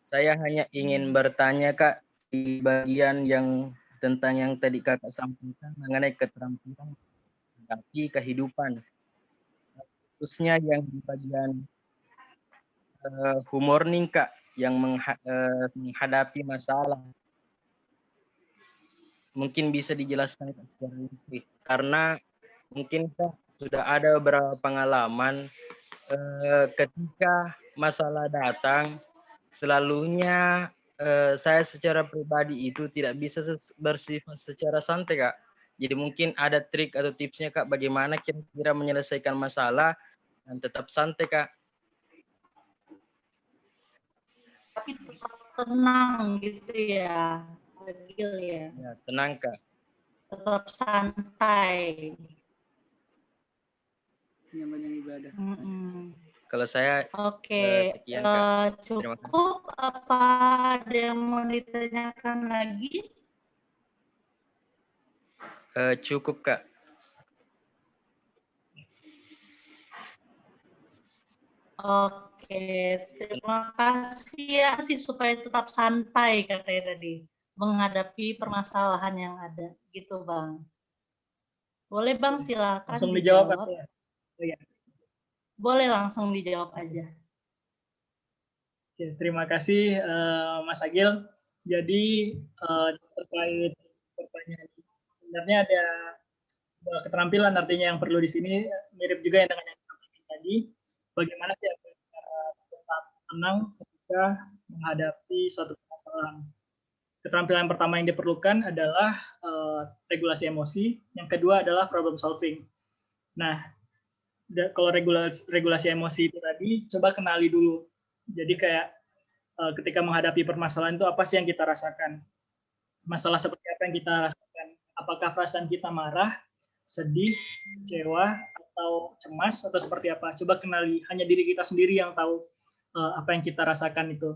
Saya hanya ingin bertanya, Kak, di bagian yang tentang yang tadi Kakak sampaikan mengenai keterampilan menghadapi kehidupan, khususnya yang di bagian humor nih, Kak, yang menghadapi masalah. Mungkin bisa dijelaskan, Kak, secara rinci, karena mungkin Kak sudah ada beberapa pengalaman ketika masalah datang, selalunya saya secara pribadi itu tidak bisa bersifat secara santai, Kak. Jadi mungkin ada trik atau tipsnya, Kak, bagaimana kira-kira menyelesaikan masalah dan tetap santai, Kak. Tapi tetap tenang gitu ya, Agil ya. Ya, tenang, Kak. Tetap santai. Yang ibadah. Kalau saya Oke, sekian, Kak. Terima kasih. cukup apa ada yang mau ditanyakan lagi? Cukup, Kak. Oke, terima kasih ya sih supaya tetap santai katanya tadi menghadapi permasalahan yang ada, gitu Bang. Boleh Bang, silakan Langsung dijawab. Ya. Boleh langsung dijawab aja. Oke, terima kasih Mas Agil. Jadi terkait pertanyaan ini, sebenarnya ada keterampilan artinya yang perlu di sini mirip juga yang dengan yang tadi. Bagaimana sih tetap tenang ketika menghadapi suatu permasalahan. Keterampilan pertama yang diperlukan adalah regulasi emosi. Yang kedua adalah problem solving. Nah, kalau regulasi emosi itu tadi, coba kenali dulu. Jadi kayak ketika menghadapi permasalahan itu apa sih yang kita rasakan? Masalah seperti apa yang kita rasakan? Apakah perasaan kita marah, sedih, kecewa, atau cemas, atau seperti apa? Coba kenali, hanya diri kita sendiri yang tahu apa yang kita rasakan itu.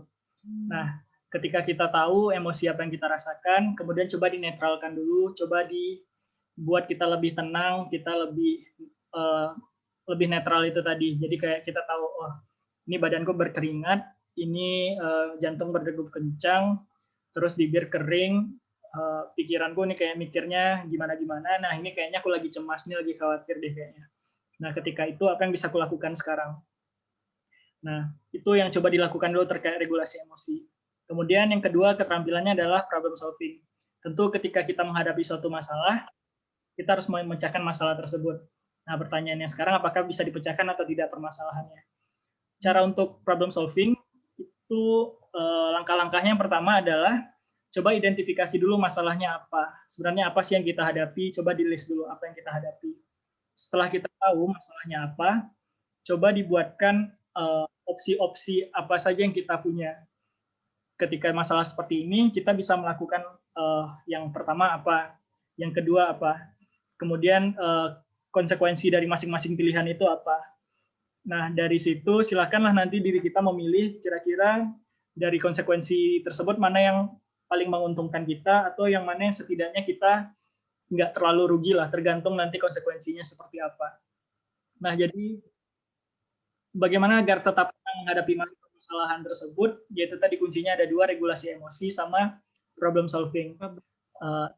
Nah, ketika kita tahu emosi apa yang kita rasakan, kemudian coba dinetralkan dulu, coba dibuat kita lebih tenang, kita lebih netral itu tadi. Jadi kayak kita tahu, oh ini badanku berkeringat, ini jantung berdegup kencang, terus bibir kering, pikiranku ini kayak mikirnya gimana-gimana, nah ini kayaknya aku lagi cemas, ini lagi khawatir deh kayaknya. Nah ketika itu apa yang bisa aku lakukan sekarang? Nah itu yang coba dilakukan dulu terkait regulasi emosi. Kemudian yang kedua keterampilannya adalah problem solving. Tentu ketika kita menghadapi suatu masalah, kita harus memecahkan masalah tersebut. Nah pertanyaannya sekarang apakah bisa dipecahkan atau tidak permasalahannya? Cara untuk problem solving itu langkah-langkahnya yang pertama adalah coba identifikasi dulu masalahnya apa. Sebenarnya apa sih yang kita hadapi, coba di list dulu apa yang kita hadapi. Setelah kita tahu masalahnya apa, coba dibuatkan opsi-opsi apa saja yang kita punya. Ketika masalah seperti ini, kita bisa melakukan yang pertama apa, yang kedua apa, kemudian konsekuensi dari masing-masing pilihan itu apa. Nah, dari situ silakanlah nanti diri kita memilih kira-kira dari konsekuensi tersebut mana yang paling menguntungkan kita atau yang mana yang setidaknya kita nggak terlalu rugi lah, tergantung nanti konsekuensinya seperti apa. Nah, jadi bagaimana agar tetap menghadapi permasalahan tersebut, yaitu tadi kuncinya ada dua, regulasi emosi sama problem solving.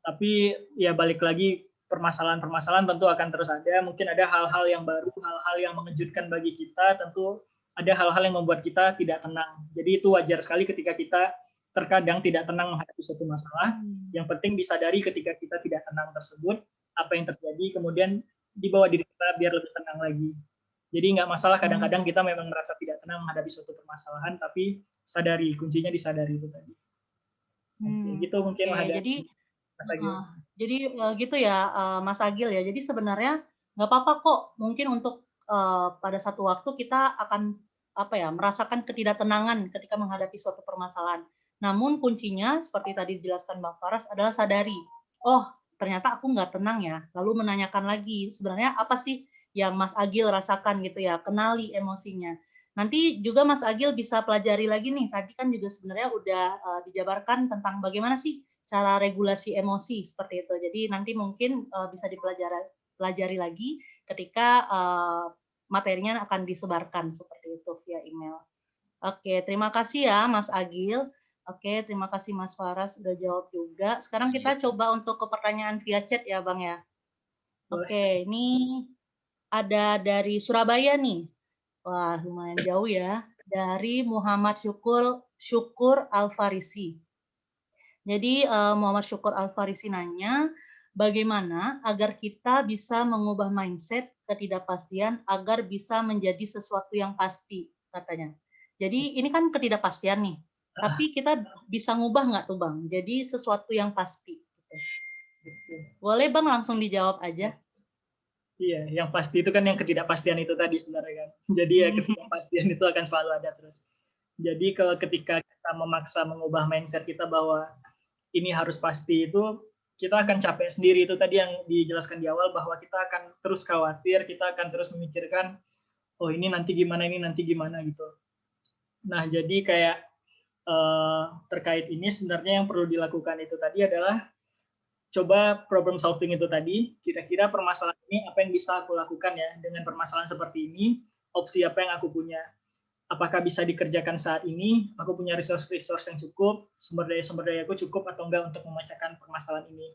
Tapi ya balik lagi, permasalahan-permasalahan tentu akan terus ada. Mungkin ada hal-hal yang baru, hal-hal yang mengejutkan bagi kita, tentu ada hal-hal yang membuat kita tidak tenang. Jadi itu wajar sekali ketika kita terkadang tidak tenang menghadapi suatu masalah. Yang penting disadari ketika kita tidak tenang tersebut, apa yang terjadi, kemudian dibawa diri kita biar lebih tenang lagi. Jadi nggak masalah kadang-kadang kita memang merasa tidak tenang menghadapi suatu permasalahan, tapi sadari, kuncinya disadari itu tadi. Oke, gitu mungkin ada Jadi Mas Agil. gitu ya Mas Agil ya. Jadi sebenarnya nggak apa-apa kok mungkin untuk pada satu waktu kita akan merasakan ketidaktenangan ketika menghadapi suatu permasalahan. Namun kuncinya seperti tadi dijelaskan Bang Faras adalah sadari, oh ternyata aku nggak tenang ya. Lalu menanyakan lagi sebenarnya apa sih yang Mas Agil rasakan gitu ya, kenali emosinya. Nanti juga Mas Agil bisa pelajari lagi nih, tadi kan juga sebenarnya udah dijabarkan tentang bagaimana sih cara regulasi emosi seperti itu. Jadi nanti mungkin bisa dipelajari lagi ketika materinya akan disebarkan seperti itu via email. Oke, terima kasih ya Mas Agil. Oke, terima kasih Mas Faras udah jawab juga. Sekarang kita coba untuk ke pertanyaan via chat ya Bang ya. Oke, ini ada dari Surabaya nih. Wah, lumayan jauh ya. Dari Muhammad Syukur Al-Farisi. Jadi Muhammad Syukur Al-Farisi nanya, bagaimana agar kita bisa mengubah mindset ketidakpastian agar bisa menjadi sesuatu yang pasti, katanya. Jadi ini kan ketidakpastian nih, tapi kita bisa ngubah nggak tuh Bang? Jadi sesuatu yang pasti. Boleh Bang langsung dijawab aja. Iya, yang pasti itu kan yang ketidakpastian itu tadi sebenarnya kan. Jadi ya ketidakpastian itu akan selalu ada terus. Jadi kalau ketika kita memaksa mengubah mindset kita bahwa ini harus pasti itu, kita akan capek sendiri. Itu tadi yang dijelaskan di awal bahwa kita akan terus khawatir, kita akan terus memikirkan, oh ini nanti gimana gitu. Nah, jadi kayak terkait ini sebenarnya yang perlu dilakukan itu tadi adalah coba problem solving itu tadi, kira-kira permasalahan ini apa yang bisa aku lakukan ya dengan permasalahan seperti ini, opsi apa yang aku punya. Apakah bisa dikerjakan saat ini, aku punya resource yang cukup, sumber dayaku cukup atau enggak untuk memecahkan permasalahan ini.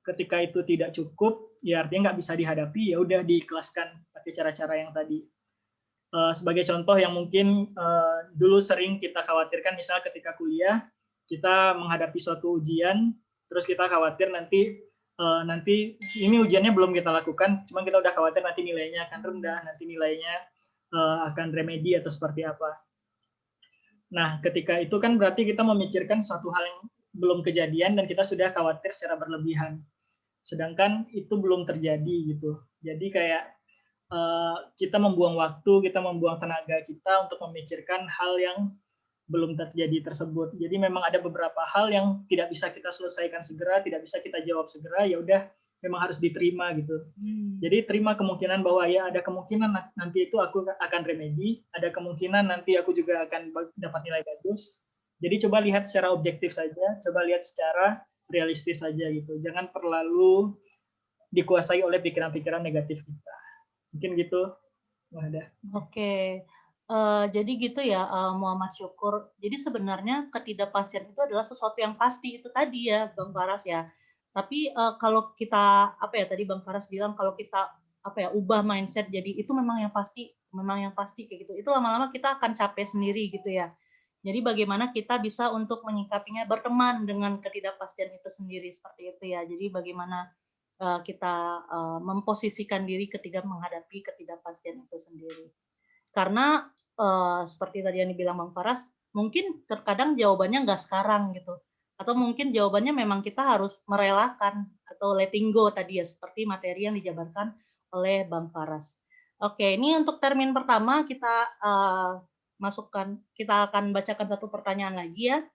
Ketika itu tidak cukup, ya artinya nggak bisa dihadapi, ya udah dikelaskan pakai cara-cara yang tadi. Sebagai contoh yang mungkin dulu sering kita khawatirkan, misalnya ketika kuliah, kita menghadapi suatu ujian, terus kita khawatir nanti ini ujiannya belum kita lakukan, cuma kita udah khawatir nanti nilainya akan rendah, nanti nilainya akan remedi atau seperti apa. Nah, ketika itu kan berarti kita memikirkan suatu hal yang belum kejadian dan kita sudah khawatir secara berlebihan. Sedangkan itu belum terjadi gitu. Jadi kayak kita membuang waktu, kita membuang tenaga kita untuk memikirkan hal yang belum terjadi tersebut. Jadi memang ada beberapa hal yang tidak bisa kita selesaikan segera, tidak bisa kita jawab segera, ya udah memang harus diterima gitu. Jadi terima kemungkinan bahwa ya ada kemungkinan nanti itu aku akan remedi, ada kemungkinan nanti aku juga akan dapat nilai bagus. Jadi coba lihat secara objektif saja, coba lihat secara realistis saja gitu. Jangan terlalu dikuasai oleh pikiran-pikiran negatif kita. Mungkin gitu, Wahda. Oke. Jadi gitu ya Muhammad Syukur. Jadi sebenarnya ketidakpastian itu adalah sesuatu yang pasti itu tadi ya Bang Faras ya. Tapi kalau kita tadi Bang Faras bilang kalau kita ubah mindset jadi itu memang yang pasti kayak gitu. Itu lama-lama kita akan capek sendiri gitu ya. Jadi bagaimana kita bisa untuk menyikapinya, berteman dengan ketidakpastian itu sendiri seperti itu ya. Jadi bagaimana kita memposisikan diri ketika menghadapi ketidakpastian itu sendiri. Karena seperti tadi yang dibilang Bang Faras, mungkin terkadang jawabannya nggak sekarang gitu. Atau mungkin jawabannya memang kita harus merelakan atau letting go tadi ya, seperti materi yang dijabarkan oleh Bang Faras. Oke, ini untuk termin pertama kita kita akan bacakan satu pertanyaan lagi ya.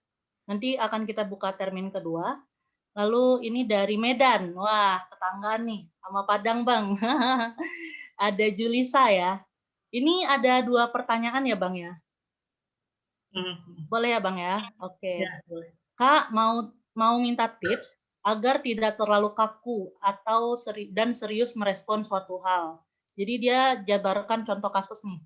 Nanti akan kita buka termin kedua. Lalu ini dari Medan. Wah, tetangga nih sama Padang, Bang. Ada Julisa ya. Ini ada 2 pertanyaan ya, Bang ya? Boleh ya, Bang ya? Oke. Ya, boleh. Kak, mau minta tips agar tidak terlalu kaku atau serius merespon suatu hal. Jadi dia jabarkan contoh kasus nih.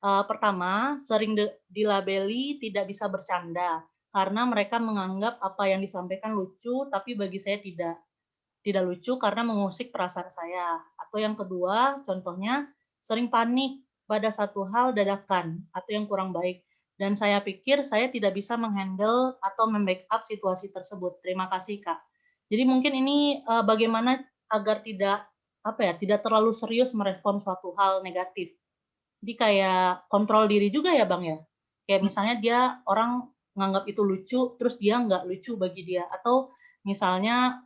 Pertama, sering dilabeli tidak bisa bercanda karena mereka menganggap apa yang disampaikan lucu, tapi bagi saya tidak lucu karena mengusik perasaan saya. Atau yang kedua, contohnya sering panik pada satu hal dadakan atau yang kurang baik. Dan saya pikir saya tidak bisa menghandle atau membackup situasi tersebut. Terima kasih, Kak. Jadi mungkin ini bagaimana agar tidak terlalu serius merespon suatu hal negatif. Jadi kayak kontrol diri juga ya Bang ya? Kayak misalnya dia orang nganggap itu lucu, terus dia nggak lucu bagi dia. Atau misalnya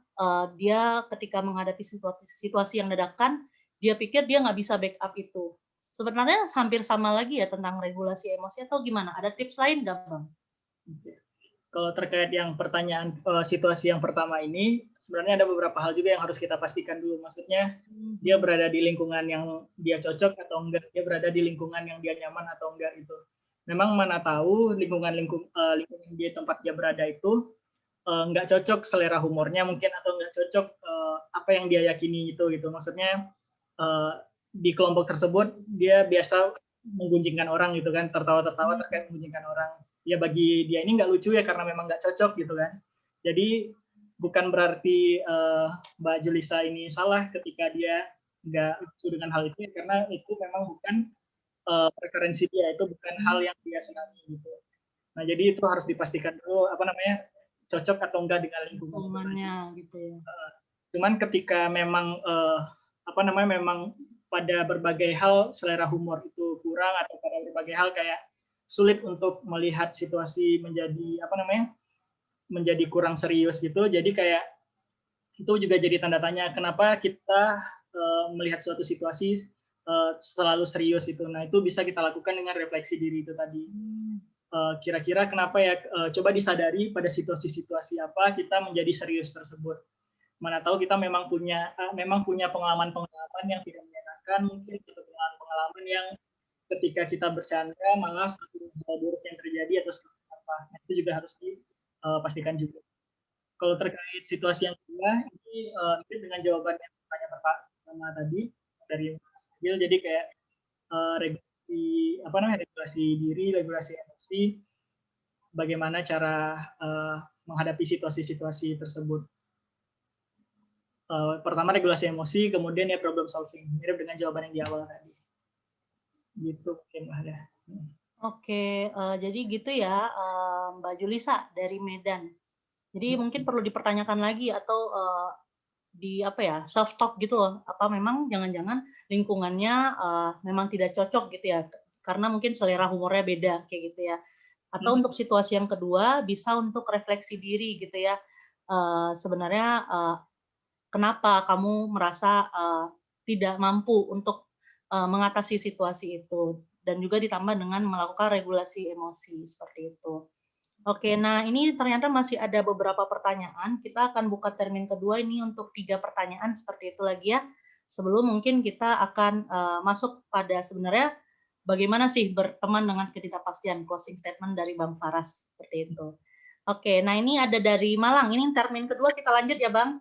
dia ketika menghadapi situasi yang dadakan, dia pikir dia nggak bisa backup itu. Sebenarnya hampir sama lagi ya tentang regulasi emosi atau gimana? Ada tips lain nggak Bang? Kalau terkait yang pertanyaan situasi yang pertama ini, sebenarnya ada beberapa hal juga yang harus kita pastikan dulu. Maksudnya dia berada di lingkungan yang dia cocok atau enggak, dia berada di lingkungan yang dia nyaman atau enggak itu. Memang mana tahu lingkungan di tempat dia berada itu nggak cocok selera humornya mungkin atau nggak cocok apa yang dia yakini itu gitu. Maksudnya di kelompok tersebut dia biasa menggunjingkan orang gitu kan, tertawa-tertawa terkait menggunjingkan orang. Ya bagi dia ini nggak lucu ya karena memang nggak cocok gitu kan. Jadi bukan berarti Mbak Julisa ini salah ketika dia nggak lucu dengan hal itu, karena itu memang bukan preferensi dia, itu bukan hal yang dia senangi gitu. Nah jadi itu harus dipastikan dulu cocok atau enggak dengan lingkungannya gitu ya. Cuman ketika memang memang pada berbagai hal selera humor itu kurang atau pada berbagai hal kayak sulit untuk melihat situasi menjadi kurang serius gitu. Jadi kayak itu juga jadi tanda tanya kenapa kita melihat suatu situasi selalu serius itu. Nah, itu bisa kita lakukan dengan refleksi diri itu tadi. Kira-kira kenapa ya, coba disadari pada situasi-situasi apa kita menjadi serius tersebut. Mana tahu kita memang punya pengalaman-pengalaman yang tidak menyenangkan, mungkin pengalaman yang ketika kita bercanda malah satu hal buruk yang terjadi atau seperti apa. Nah, itu juga harus dipastikan juga. Kalau terkait situasi yang kedua, ini dengan jawaban yang pertama tadi dari Mas Agil, jadi kayak regulasi diri, regulasi emosi, bagaimana cara menghadapi situasi-situasi tersebut. Pertama regulasi emosi, kemudian ya problem solving, mirip dengan jawaban yang di awal tadi. Gitu mungkin ada. Oke, jadi gitu ya Mbak Julisa dari Medan. Jadi mungkin perlu dipertanyakan lagi atau di apa ya, self talk gitu loh. Apa memang jangan-jangan lingkungannya memang tidak cocok gitu ya. Karena mungkin selera humornya beda kayak gitu ya. Atau untuk situasi yang kedua bisa untuk refleksi diri gitu ya. Sebenarnya kenapa kamu merasa tidak mampu untuk mengatasi situasi itu, dan juga ditambah dengan melakukan regulasi emosi seperti itu. Oke, nah ini ternyata masih ada beberapa pertanyaan. Kita akan buka termin kedua ini untuk 3 pertanyaan seperti itu lagi ya. Sebelum mungkin kita akan masuk pada sebenarnya bagaimana sih berteman dengan ketidakpastian, closing statement dari Bang Faras seperti itu. Oke, nah ini ada dari Malang. Ini termin kedua, kita lanjut ya Bang.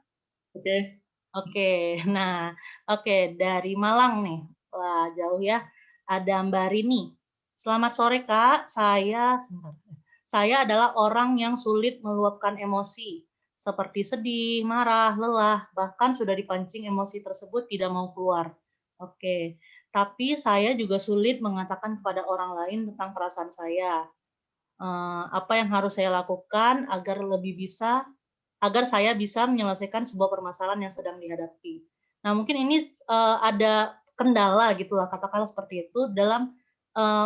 Oke. Oke, nah dari Malang nih. Wah, jauh ya. Ada Mbak Rini. Selamat sore Kak, saya adalah orang yang sulit meluapkan emosi, seperti sedih, marah, lelah, bahkan sudah dipancing emosi tersebut tidak mau keluar. Oke, tapi saya juga sulit mengatakan kepada orang lain tentang perasaan saya. Apa yang harus saya lakukan agar saya bisa menyelesaikan sebuah permasalahan yang sedang dihadapi. Nah, mungkin ini ada kendala gitulah, katakanlah seperti itu dalam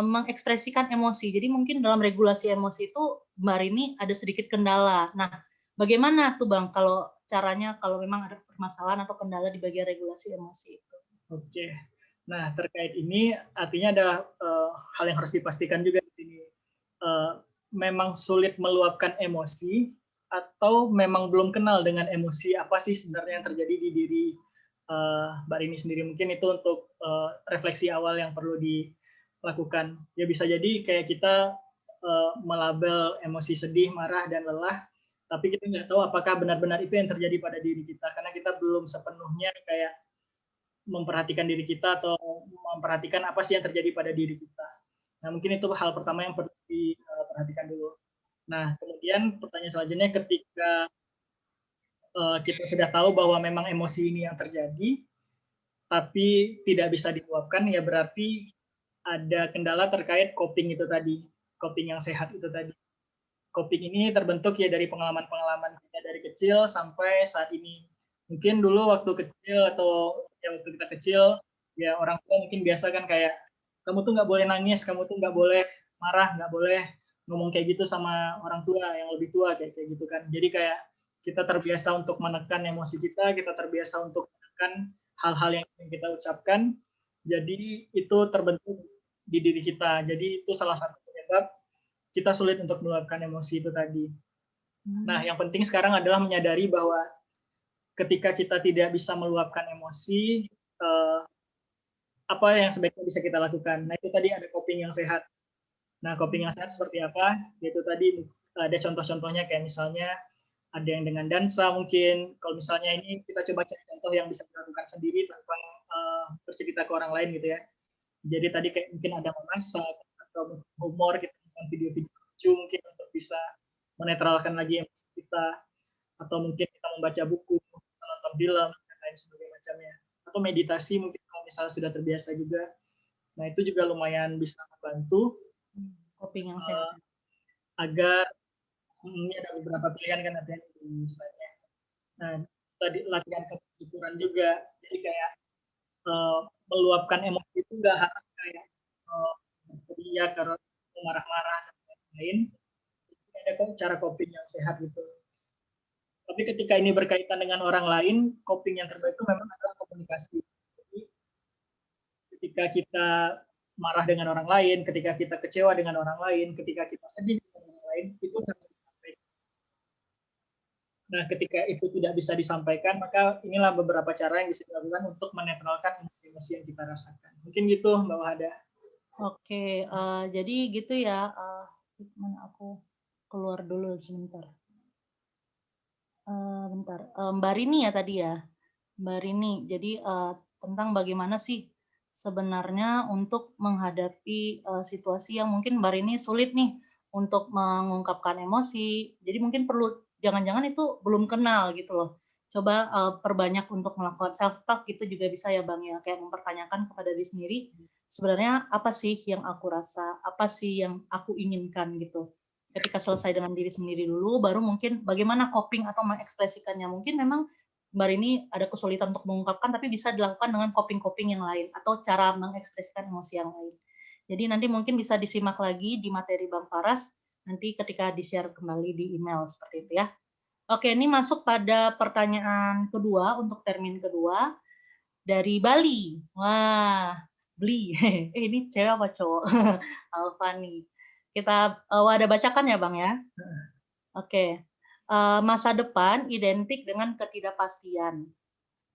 mengekspresikan emosi. Jadi mungkin dalam regulasi emosi itu Mbak Rini ada sedikit kendala. Nah, bagaimana tuh Bang kalau caranya kalau memang ada permasalahan atau kendala di bagian regulasi emosi itu? Oke. Nah, terkait ini artinya ada hal yang harus dipastikan juga di sini. Memang sulit meluapkan emosi atau memang belum kenal dengan emosi apa sih sebenarnya yang terjadi di diri Mbak Rini sendiri. Mungkin itu untuk refleksi awal yang perlu dilakukan. Ya bisa jadi kayak kita melabel emosi sedih, marah, dan lelah, tapi kita nggak tahu apakah benar-benar itu yang terjadi pada diri kita, karena kita belum sepenuhnya kayak memperhatikan diri kita atau memperhatikan apa sih yang terjadi pada diri kita. Nah, mungkin itu hal pertama yang perlu diperhatikan dulu. Nah, kemudian pertanyaan selanjutnya, ketika kita sudah tahu bahwa memang emosi ini yang terjadi, tapi tidak bisa diluapkan, ya berarti ada kendala terkait coping itu tadi, coping yang sehat itu tadi. Coping ini terbentuk ya dari pengalaman-pengalaman kita dari kecil sampai saat ini. Mungkin dulu waktu kecil atau ya waktu kita kecil, ya orang tua mungkin biasa kan kayak kamu tuh nggak boleh nangis, kamu tuh nggak boleh marah, nggak boleh ngomong kayak gitu sama orang tua yang lebih tua kayak gitu kan. Jadi kayak kita terbiasa untuk menekan emosi kita terbiasa untuk menekan hal-hal yang ingin kita ucapkan. Jadi itu terbentuk di diri kita. Jadi itu salah satu penyebab kita sulit untuk meluapkan emosi itu tadi. Nah, yang penting sekarang adalah menyadari bahwa ketika kita tidak bisa meluapkan emosi, apa yang sebaiknya bisa kita lakukan. Nah, itu tadi ada coping yang sehat. Nah, coping yang sehat seperti apa? Yaitu tadi ada contoh-contohnya kayak misalnya ada yang dengan dansa mungkin. Kalau misalnya ini kita coba cari contoh yang bisa dilakukan sendiri tanpa bercerita ke orang lain gitu ya. Jadi tadi kayak mungkin ada memasak atau humor, kita nonton video-video lucu mungkin untuk bisa menetralkan lagi emosi kita, atau mungkin kita membaca buku, menonton film dan lain sebagainya macamnya. Atau meditasi mungkin kalau misalnya sudah terbiasa juga. Nah, itu juga lumayan bisa membantu coping yang sehat. Agar ini ada beberapa pilihan kan ada di slide-nya. Nah, tadi latihan kesyukuran juga. Jadi kayak meluapkan emosi itu nggak harus kayak berteriak atau marah-marah dan lain-lain. Ada cara coping yang sehat gitu. Tapi ketika ini berkaitan dengan orang lain, coping yang terbaik itu memang adalah komunikasi. Jadi ketika kita marah dengan orang lain, ketika kita kecewa dengan orang lain, ketika kita sedih dengan orang lain, itu harus disampaikan. Nah, ketika itu tidak bisa disampaikan, maka inilah beberapa cara yang bisa dilakukan untuk menetralkan emosi yang kita rasakan. Mungkin gitu, Mbak Wahada. Oke, jadi gitu ya. Mana aku keluar dulu sebentar. Bentar, Mbak Rini ya tadi ya, Mbak Rini. Jadi tentang bagaimana sih sebenarnya untuk menghadapi situasi yang mungkin Mbak Rini sulit nih untuk mengungkapkan emosi. Jadi mungkin perlu, jangan-jangan itu belum kenal gitu loh. Coba perbanyak untuk melakukan self talk gitu juga bisa ya Bang ya, kayak mempertanyakan kepada diri sendiri, sebenarnya apa sih yang aku rasa, apa sih yang aku inginkan gitu. Ketika selesai dengan diri sendiri dulu, baru mungkin bagaimana coping atau mengekspresikannya. Mungkin memang Mbak Rini ada kesulitan untuk mengungkapkan, tapi bisa dilakukan dengan coping-coping yang lain, atau cara mengekspresikan emosi yang lain. Jadi nanti mungkin bisa disimak lagi di materi Bang Faras, nanti ketika di-share kembali di email, seperti itu ya. Oke, ini masuk pada pertanyaan kedua, untuk termin kedua, dari Bali. Wah, Beli. Ini cewek apa cowok? Alfani. Kita ada bacakan ya Bang ya. Oke. Masa depan identik dengan ketidakpastian.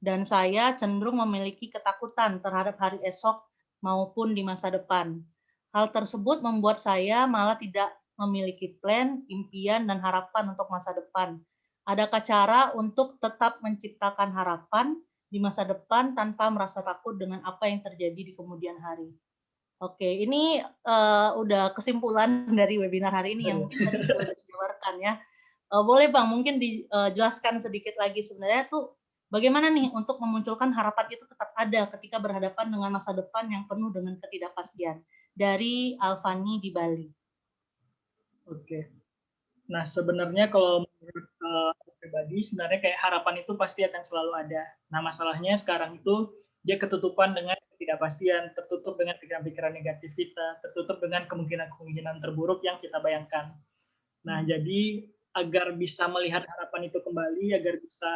Dan saya cenderung memiliki ketakutan terhadap hari esok maupun di masa depan. Hal tersebut membuat saya malah tidak memiliki plan, impian, dan harapan untuk masa depan. Adakah cara untuk tetap menciptakan harapan di masa depan tanpa merasa takut dengan apa yang terjadi di kemudian hari? Oke, ini udah kesimpulan dari webinar hari ini yang mungkin tadi sudah dijabarkan ya. Boleh Bang, mungkin dijelaskan sedikit lagi sebenarnya tuh bagaimana nih untuk memunculkan harapan itu tetap ada ketika berhadapan dengan masa depan yang penuh dengan ketidakpastian. Dari Alfani di Bali. Oke. Nah, sebenarnya kalau menurut pribadi, sebenarnya kayak harapan itu pasti akan selalu ada. Nah, masalahnya sekarang itu dia ketutupan dengan ketidakpastian, tertutup dengan pikiran-pikiran negatif kita, tertutup dengan kemungkinan-kemungkinan terburuk yang kita bayangkan. Nah, jadi agar bisa melihat harapan itu kembali, agar bisa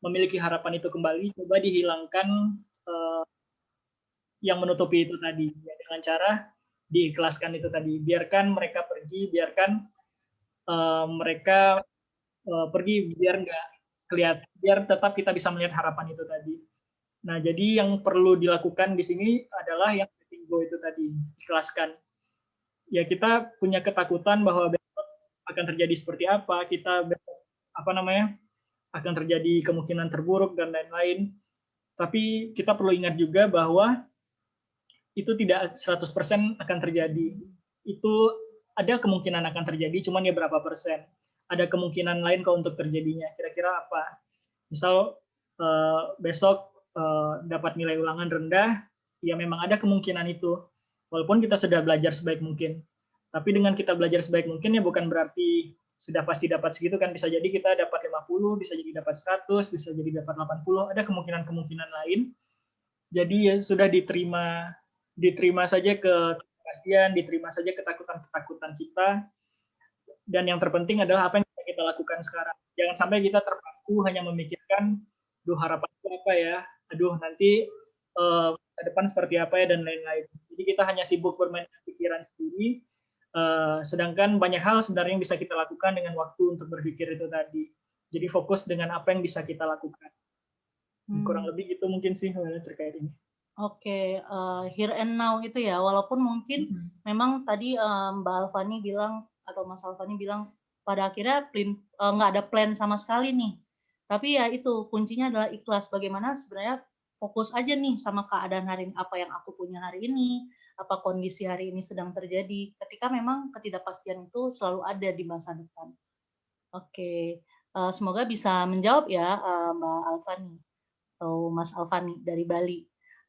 memiliki harapan itu kembali, coba dihilangkan yang menutupi itu tadi. Ya, dengan cara diikhlaskan itu tadi. Biarkan mereka pergi, biarkan mereka pergi, biar nggak kelihatan, biar tetap kita bisa melihat harapan itu tadi. Nah, jadi yang perlu dilakukan di sini adalah yang letting go itu tadi, ikhlaskan. Ya, kita punya ketakutan bahwa besok akan terjadi seperti apa, kita besok akan terjadi kemungkinan terburuk dan lain-lain. Tapi kita perlu ingat juga bahwa itu tidak 100% akan terjadi. Itu ada kemungkinan akan terjadi, cuman ya berapa persen. Ada kemungkinan lain kok untuk terjadinya. Kira-kira apa? Misal besok dapat nilai ulangan rendah, ya memang ada kemungkinan itu. Walaupun kita sudah belajar sebaik mungkin. Tapi dengan kita belajar sebaik mungkin ya bukan berarti sudah pasti dapat segitu kan. Bisa jadi kita dapat 50, bisa jadi dapat 100, bisa jadi dapat 80. Ada kemungkinan-kemungkinan lain. Jadi ya sudah diterima diterima saja kepastian, diterima saja ketakutan-ketakutan kita, dan yang terpenting adalah apa yang bisa kita lakukan sekarang. Jangan sampai kita terpaku hanya memikirkan, duh harapanku apa ya, aduh nanti masa depan seperti apa ya, dan lain-lain. Jadi kita hanya sibuk bermain pikiran sendiri, sedangkan banyak hal sebenarnya yang bisa kita lakukan dengan waktu untuk berpikir itu tadi. Jadi fokus dengan apa yang bisa kita lakukan. Kurang lebih gitu mungkin sih terkait ini. Oke, here and now itu ya, walaupun mungkin memang tadi Mbak Alfani bilang atau Mas Alfani bilang pada akhirnya nggak ada plan sama sekali nih. Tapi ya itu kuncinya adalah ikhlas. Bagaimana sebenarnya fokus aja nih sama keadaan hari ini, apa yang aku punya hari ini, apa kondisi hari ini sedang terjadi. Ketika memang ketidakpastian itu selalu ada di masa depan. Oke, semoga bisa menjawab ya Mbak Alfani atau Mas Alfani dari Bali.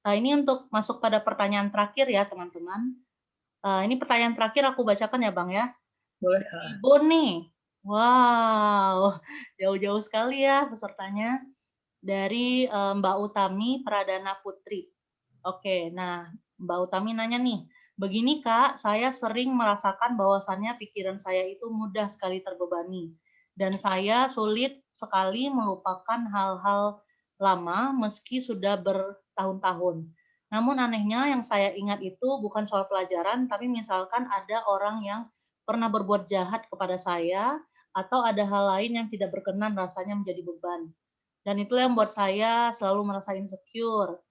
Ini untuk masuk pada pertanyaan terakhir ya teman-teman. Ini pertanyaan terakhir aku bacakan ya Bang ya. Boleh. Ibu nih, wow, jauh-jauh sekali ya pesertanya. Dari Mbak Utami Pradana Putri. Oke, nah Mbak Utami nanya nih, begini Kak, saya sering merasakan bahwasannya pikiran saya itu mudah sekali terbebani. Dan saya sulit sekali melupakan hal-hal lama meski sudah bertahun-tahun. Namun anehnya yang saya ingat itu bukan soal pelajaran, tapi misalkan ada orang yang pernah berbuat jahat kepada saya, atau ada hal lain yang tidak berkenan rasanya menjadi beban. Dan itulah yang membuat saya selalu merasa insecure.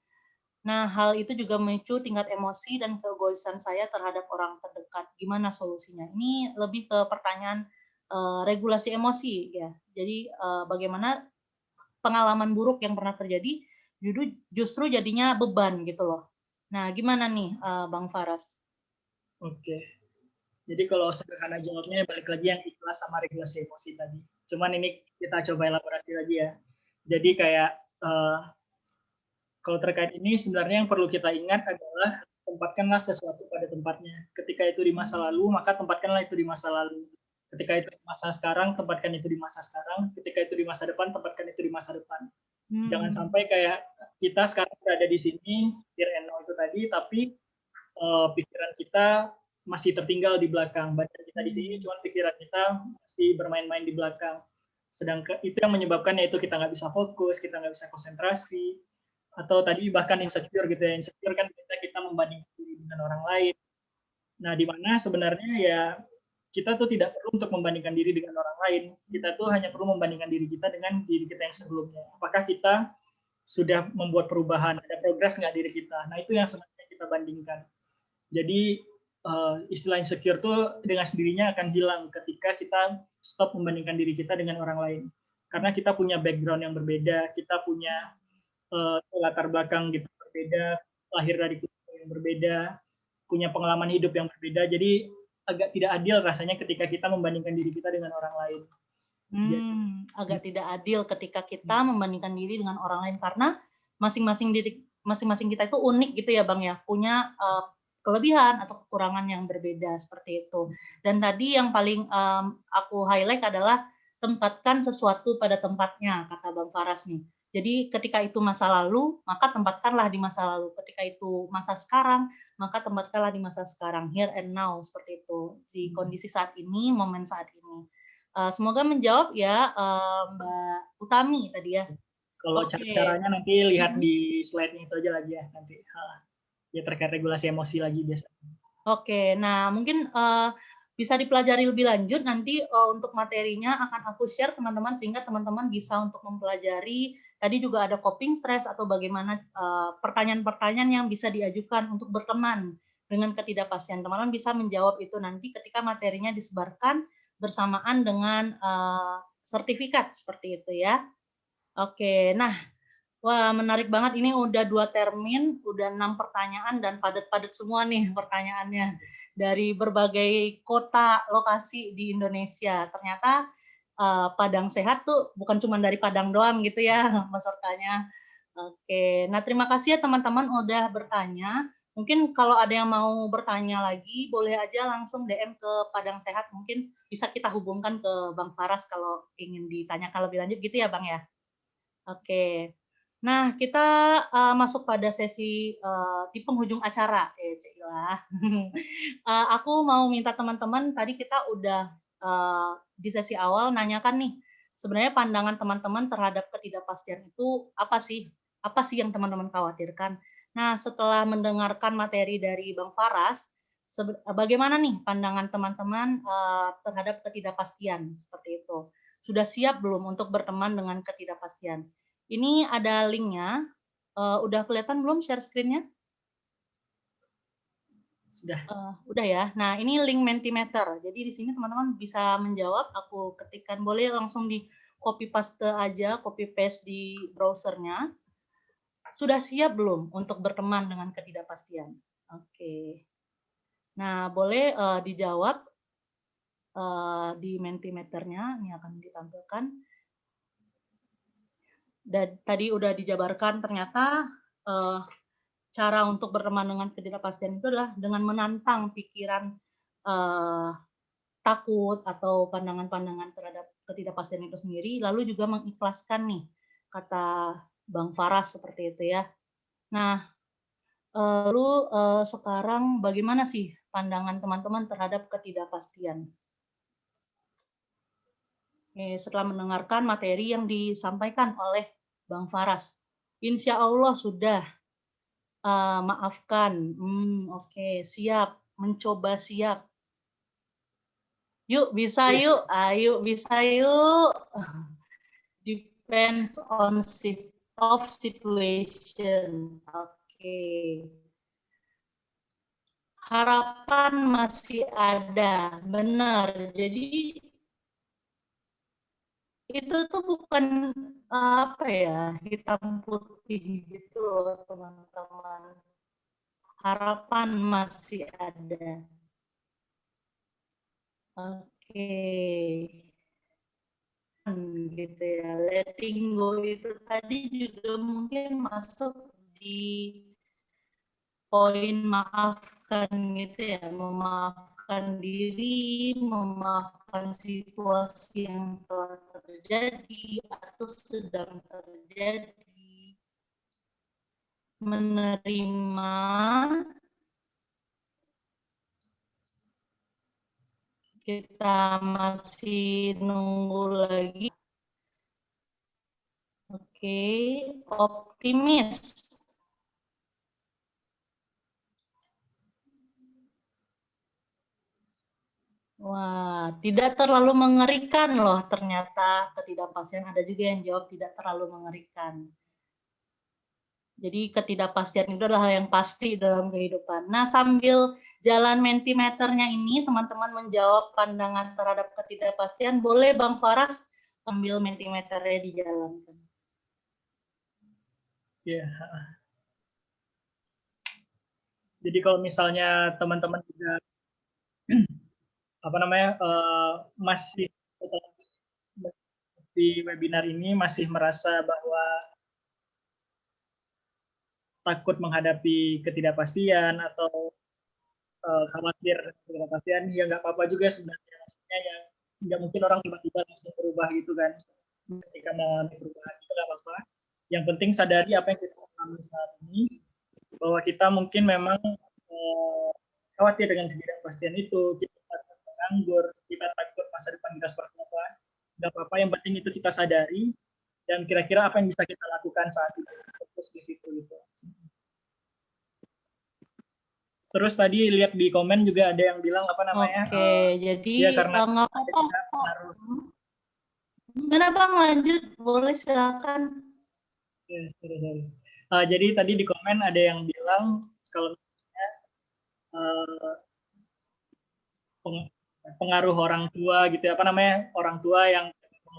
Nah, hal itu juga memicu tingkat emosi dan keegoisan saya terhadap orang terdekat. Gimana solusinya? Ini lebih ke pertanyaan regulasi emosi ya. Jadi bagaimana pengalaman buruk yang pernah terjadi justru jadinya beban gitu loh. Nah, gimana nih Bang Faras? Oke. Jadi kalau sederhana jawabnya balik lagi yang ikhlas sama regulasi emosi tadi. Cuman ini kita coba elaborasi lagi ya. Jadi kayak kalau terkait ini sebenarnya yang perlu kita ingat adalah tempatkanlah sesuatu pada tempatnya. Ketika itu di masa lalu, maka tempatkanlah itu di masa lalu. Ketika itu di masa sekarang, tempatkan itu di masa sekarang. Ketika itu di masa depan, tempatkan itu di masa depan. Jangan sampai kayak kita sekarang berada di sini, here and now itu tadi, tapi pikiran kita masih tertinggal di belakang. Badan kita di sini, cuma pikiran kita masih bermain-main di belakang. Sedangkan itu yang menyebabkan yaitu kita nggak bisa fokus, kita nggak bisa konsentrasi, atau tadi bahkan insecure gitu ya. Insecure kan kita membandingkan diri dengan orang lain. Nah, di mana sebenarnya ya kita tuh tidak perlu untuk membandingkan diri dengan orang lain. Kita tuh hanya perlu membandingkan diri kita dengan diri kita yang sebelumnya. Apakah kita sudah membuat perubahan, ada progres nggak diri kita? Nah, itu yang sebenarnya kita bandingkan. Jadi istilah insecure tuh dengan sendirinya akan hilang ketika kita stop membandingkan diri kita dengan orang lain. Karena kita punya background yang berbeda, kita punya latar belakang gitu berbeda, lahir dari keluarga yang berbeda, punya pengalaman hidup yang berbeda. Jadi agak tidak adil rasanya ketika kita membandingkan diri kita dengan orang lain. Agak tidak adil ketika kita membandingkan diri dengan orang lain karena masing-masing kita itu unik gitu ya Bang ya, punya kelebihan atau kekurangan yang berbeda seperti itu. Dan tadi yang paling aku highlight adalah tempatkan sesuatu pada tempatnya, kata Bang Faras nih. Jadi ketika itu masa lalu, maka tempatkanlah di masa lalu. Ketika itu masa sekarang, maka tempatkanlah di masa sekarang. Here and now, seperti itu. Di kondisi saat ini, momen saat ini. Semoga menjawab ya Mbak Utami tadi ya. Kalau caranya nanti lihat di slide-nya itu aja lagi ya nanti. Ya terkait regulasi emosi lagi biasanya. Oke, nah mungkin bisa dipelajari lebih lanjut nanti untuk materinya akan aku share teman-teman sehingga teman-teman bisa untuk mempelajari. Tadi juga ada coping stress atau bagaimana pertanyaan-pertanyaan yang bisa diajukan untuk berteman dengan ketidakpastian. Teman-teman bisa menjawab itu nanti ketika materinya disebarkan bersamaan dengan sertifikat seperti itu ya. Oke, nah wah menarik banget ini udah 2 termin, udah 6 pertanyaan dan padat-padat semua nih pertanyaannya dari berbagai kota lokasi di Indonesia. Ternyata Padang Sehat tuh bukan cuma dari Padang doang gitu ya pesertanya. Oke, nah terima kasih ya teman-teman udah bertanya. Mungkin kalau ada yang mau bertanya lagi, boleh aja langsung DM ke Padang Sehat. Mungkin bisa kita hubungkan ke Bang Faras kalau ingin ditanyakan lebih lanjut gitu ya Bang ya. Oke. Nah, kita masuk pada sesi di penghujung acara, Cila. Aku mau minta teman-teman, tadi kita udah di sesi awal nanyakan nih, sebenarnya pandangan teman-teman terhadap ketidakpastian itu apa sih? Apa sih yang teman-teman khawatirkan? Nah, setelah mendengarkan materi dari Bang Faras, bagaimana nih pandangan teman-teman terhadap ketidakpastian seperti itu? Sudah siap belum untuk berteman dengan ketidakpastian? Ini ada linknya. Udah kelihatan belum share screen-nya? Sudah. Udah ya. Nah, ini link Mentimeter. Jadi di sini teman-teman bisa menjawab. Aku ketikkan, boleh langsung di copy paste aja, copy paste di browsernya. Sudah siap belum untuk berteman dengan ketidakpastian? Oke. Nah, boleh dijawab di Mentimeternya. Ini akan ditampilkan. Dan tadi udah dijabarkan ternyata cara untuk berteman dengan ketidakpastian itu adalah dengan menantang pikiran takut atau pandangan-pandangan terhadap ketidakpastian itu sendiri, lalu juga mengikhlaskan nih, kata Bang Faras seperti itu ya. Nah, lalu sekarang bagaimana sih pandangan teman-teman terhadap ketidakpastian? Setelah mendengarkan materi yang disampaikan oleh Bang Faras, insya Allah sudah maafkan. Oke, siap. Mencoba siap. Yuk, bisa yuk. Ayo, bisa yuk. Depends on situation. Oke. Harapan masih ada. Benar. Jadi itu tuh bukan apa ya, hitam putih gitu loh, teman-teman. Harapan masih ada. Oke. Gitu ya. Letting go itu tadi juga mungkin masuk di poin maafkan gitu ya, memaafkan diri, memaafkan situasi yang telah terjadi atau sedang terjadi, menerima, kita masih nunggu lagi. Oke, optimis. Wah, tidak terlalu mengerikan loh ternyata ketidakpastian. Ada juga yang jawab tidak terlalu mengerikan. Jadi ketidakpastian itu adalah hal yang pasti dalam kehidupan. Nah, sambil jalan Mentimeternya ini, teman-teman menjawab pandangan terhadap ketidakpastian, boleh Bang Faras ambil Mentimeternya dijalankan. Ya. Jadi kalau misalnya teman-teman juga masih di webinar ini masih merasa bahwa takut menghadapi ketidakpastian atau khawatir ketidakpastian, ya nggak apa-apa juga sebenarnya. Maksudnya ya nggak mungkin orang tiba-tiba langsung berubah gitu kan. Ketika mengalami perubahan itu nggak apa-apa. Yang penting sadari apa yang kita alami saat ini, bahwa kita mungkin memang khawatir dengan ketidakpastian itu, kita takut menganggur, kita takut masa depan kita seperti apa. Nggak apa-apa, yang penting itu kita sadari, dan kira-kira apa yang bisa kita lakukan saat itu. Fokus di situ gitu. Terus tadi lihat di komen juga ada yang bilang apa namanya? Oke, jadi ya karena nggak apa-apa. Gimana Bang, lanjut, boleh silakan. sorry. Jadi tadi di komen ada yang bilang kalau misalnya pengaruh orang tua gitu, apa namanya, orang tua yang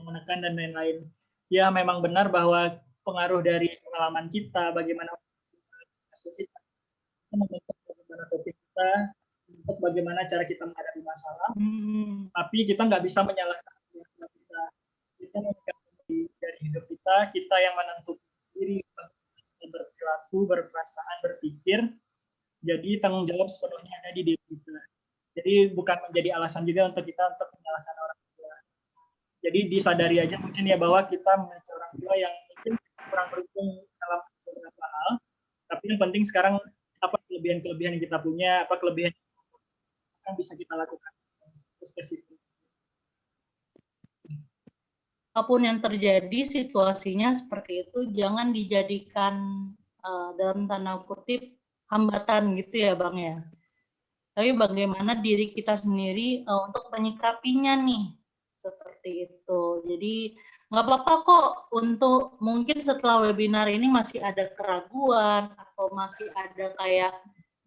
menekan dan lain-lain. Ya memang benar bahwa pengaruh dari pengalaman kita, bagaimana kita membentuk bagaimana topik kita, untuk bagaimana cara kita menghadapi masalah. Tapi kita nggak bisa menyalahkan kita. Kita dari hidup kita yang menentukan diri, berperilaku, berperasaan, berpikir. Jadi tanggung jawab sepenuhnya ada di diri kita. Jadi bukan menjadi alasan juga untuk kita untuk menyalahkan orang tua. Jadi disadari aja mungkin ya bahwa kita memiliki orang tua yang mungkin kurang beruntung yang penting sekarang apa kelebihan-kelebihan yang kita punya, apa kelebihan yang bisa kita lakukan. Terus ke situ. Apapun yang terjadi, situasinya seperti itu, jangan dijadikan dalam tanda kutip hambatan gitu ya Bang ya. Tapi bagaimana diri kita sendiri untuk menyikapinya nih, seperti itu. Jadi nggak apa-apa kok untuk mungkin setelah webinar ini masih ada keraguan atau masih ada kayak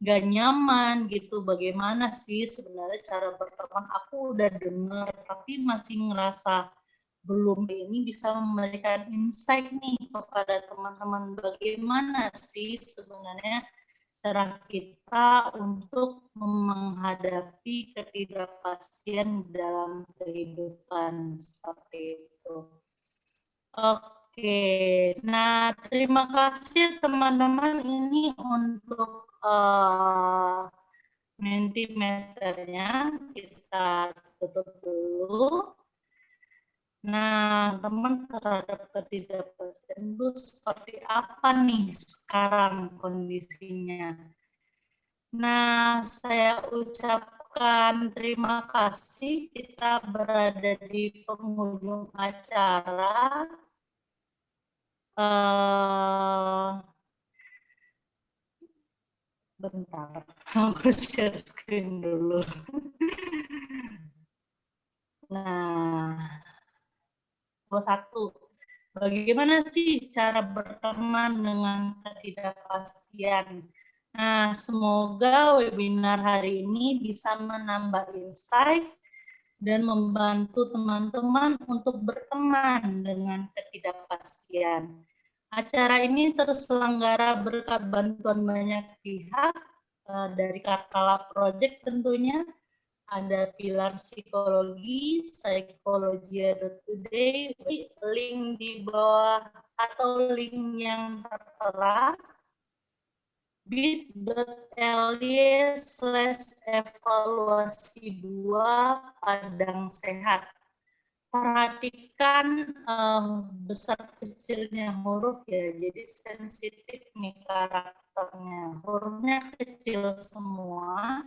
gak nyaman gitu, bagaimana sih sebenarnya cara berteman, aku udah dengar tapi masih ngerasa belum, ini bisa memberikan insight nih kepada teman-teman bagaimana sih sebenarnya cara kita untuk menghadapi ketidakpastian dalam kehidupan seperti itu. Oke, nah terima kasih teman-teman, ini untuk Mentimeternya kita tutup dulu. Nah, teman terhadap ketidakpastian itu seperti apa nih sekarang kondisinya? Nah, saya ucapkan terima kasih, kita berada di penghujung acara. Bentar, aku share screen dulu. Nah, satu, bagaimana sih cara berteman dengan ketidakpastian? Nah, semoga webinar hari ini bisa menambah insight dan membantu teman-teman untuk berteman dengan ketidakpastian. Acara ini terselenggara berkat bantuan banyak pihak, dari Kartala Project tentunya, ada pilar psikologi, psikologia.today, link di bawah atau link yang tertera, bit.ly/evaluasi2 Padang Sehat. Perhatikan besar kecilnya huruf ya, jadi sensitif nih karakternya, hurufnya kecil semua.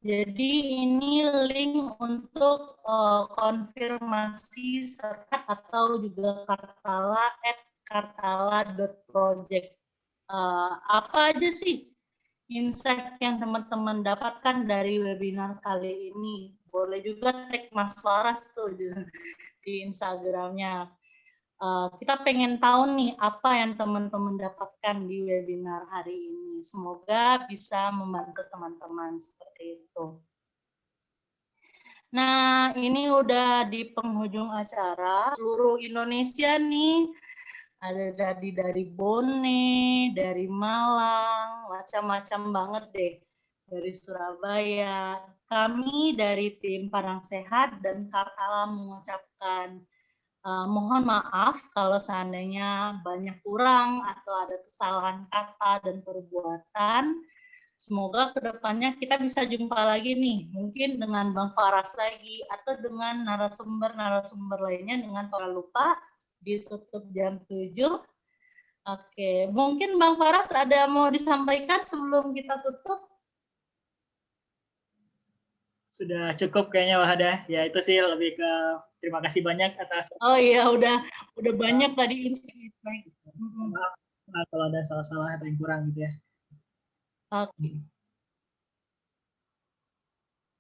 Jadi ini link untuk konfirmasi serta atau juga kartala@kartala.project. Apa aja sih insight yang teman-teman dapatkan dari webinar kali ini? Boleh juga tag Mas Waras tuh di Instagramnya. Kita pengen tahu nih apa yang teman-teman dapatkan di webinar hari ini. Semoga bisa membantu teman-teman seperti itu. Nah, ini udah di penghujung acara. Seluruh Indonesia nih, ada dari Bone, dari Malang, macam-macam banget deh. Dari Surabaya. Kami dari tim Padang Sehat dan Kartala mengucapkan mohon maaf kalau seandainya banyak kurang atau ada kesalahan kata dan perbuatan. Semoga kedepannya kita bisa jumpa lagi nih, mungkin dengan Bang Faras lagi atau dengan narasumber lainnya dengan para lupa ditutup jam 7. Oke, mungkin Bang Faras ada mau disampaikan sebelum kita tutup? Sudah cukup kayaknya Wahada. Ya itu sih lebih ke terima kasih banyak atas. Oh iya, udah banyak tadi. Maaf kalau ada salah-salah atau yang kurang gitu ya. Oke.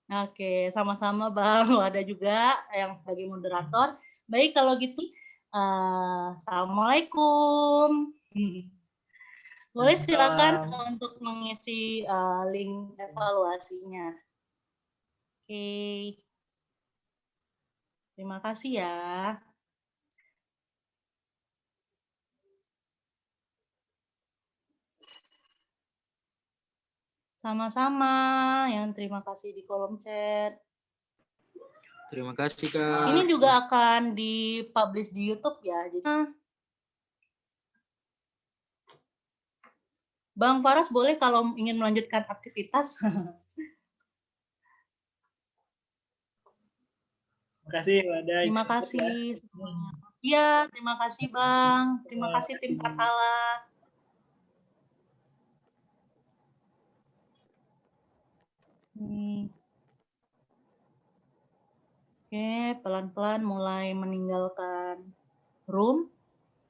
Oke, sama-sama Bang. Ada juga yang sebagai moderator. Baik, kalau gitu, Assalamualaikum. Boleh silakan untuk mengisi link evaluasinya. Oke. Terima kasih ya. Sama-sama, yang terima kasih di kolom chat. Terima kasih Kak. Ini juga akan dipublish di YouTube ya. Jadi, Bang Faras boleh kalau ingin melanjutkan aktivitas. Terima kasih Wahada. Terima kasih. Iya, terima kasih Bang. Terima kasih tim Kartala. Oke, pelan-pelan mulai meninggalkan room.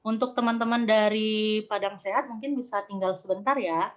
Untuk teman-teman dari Padang Sehat mungkin bisa tinggal sebentar ya.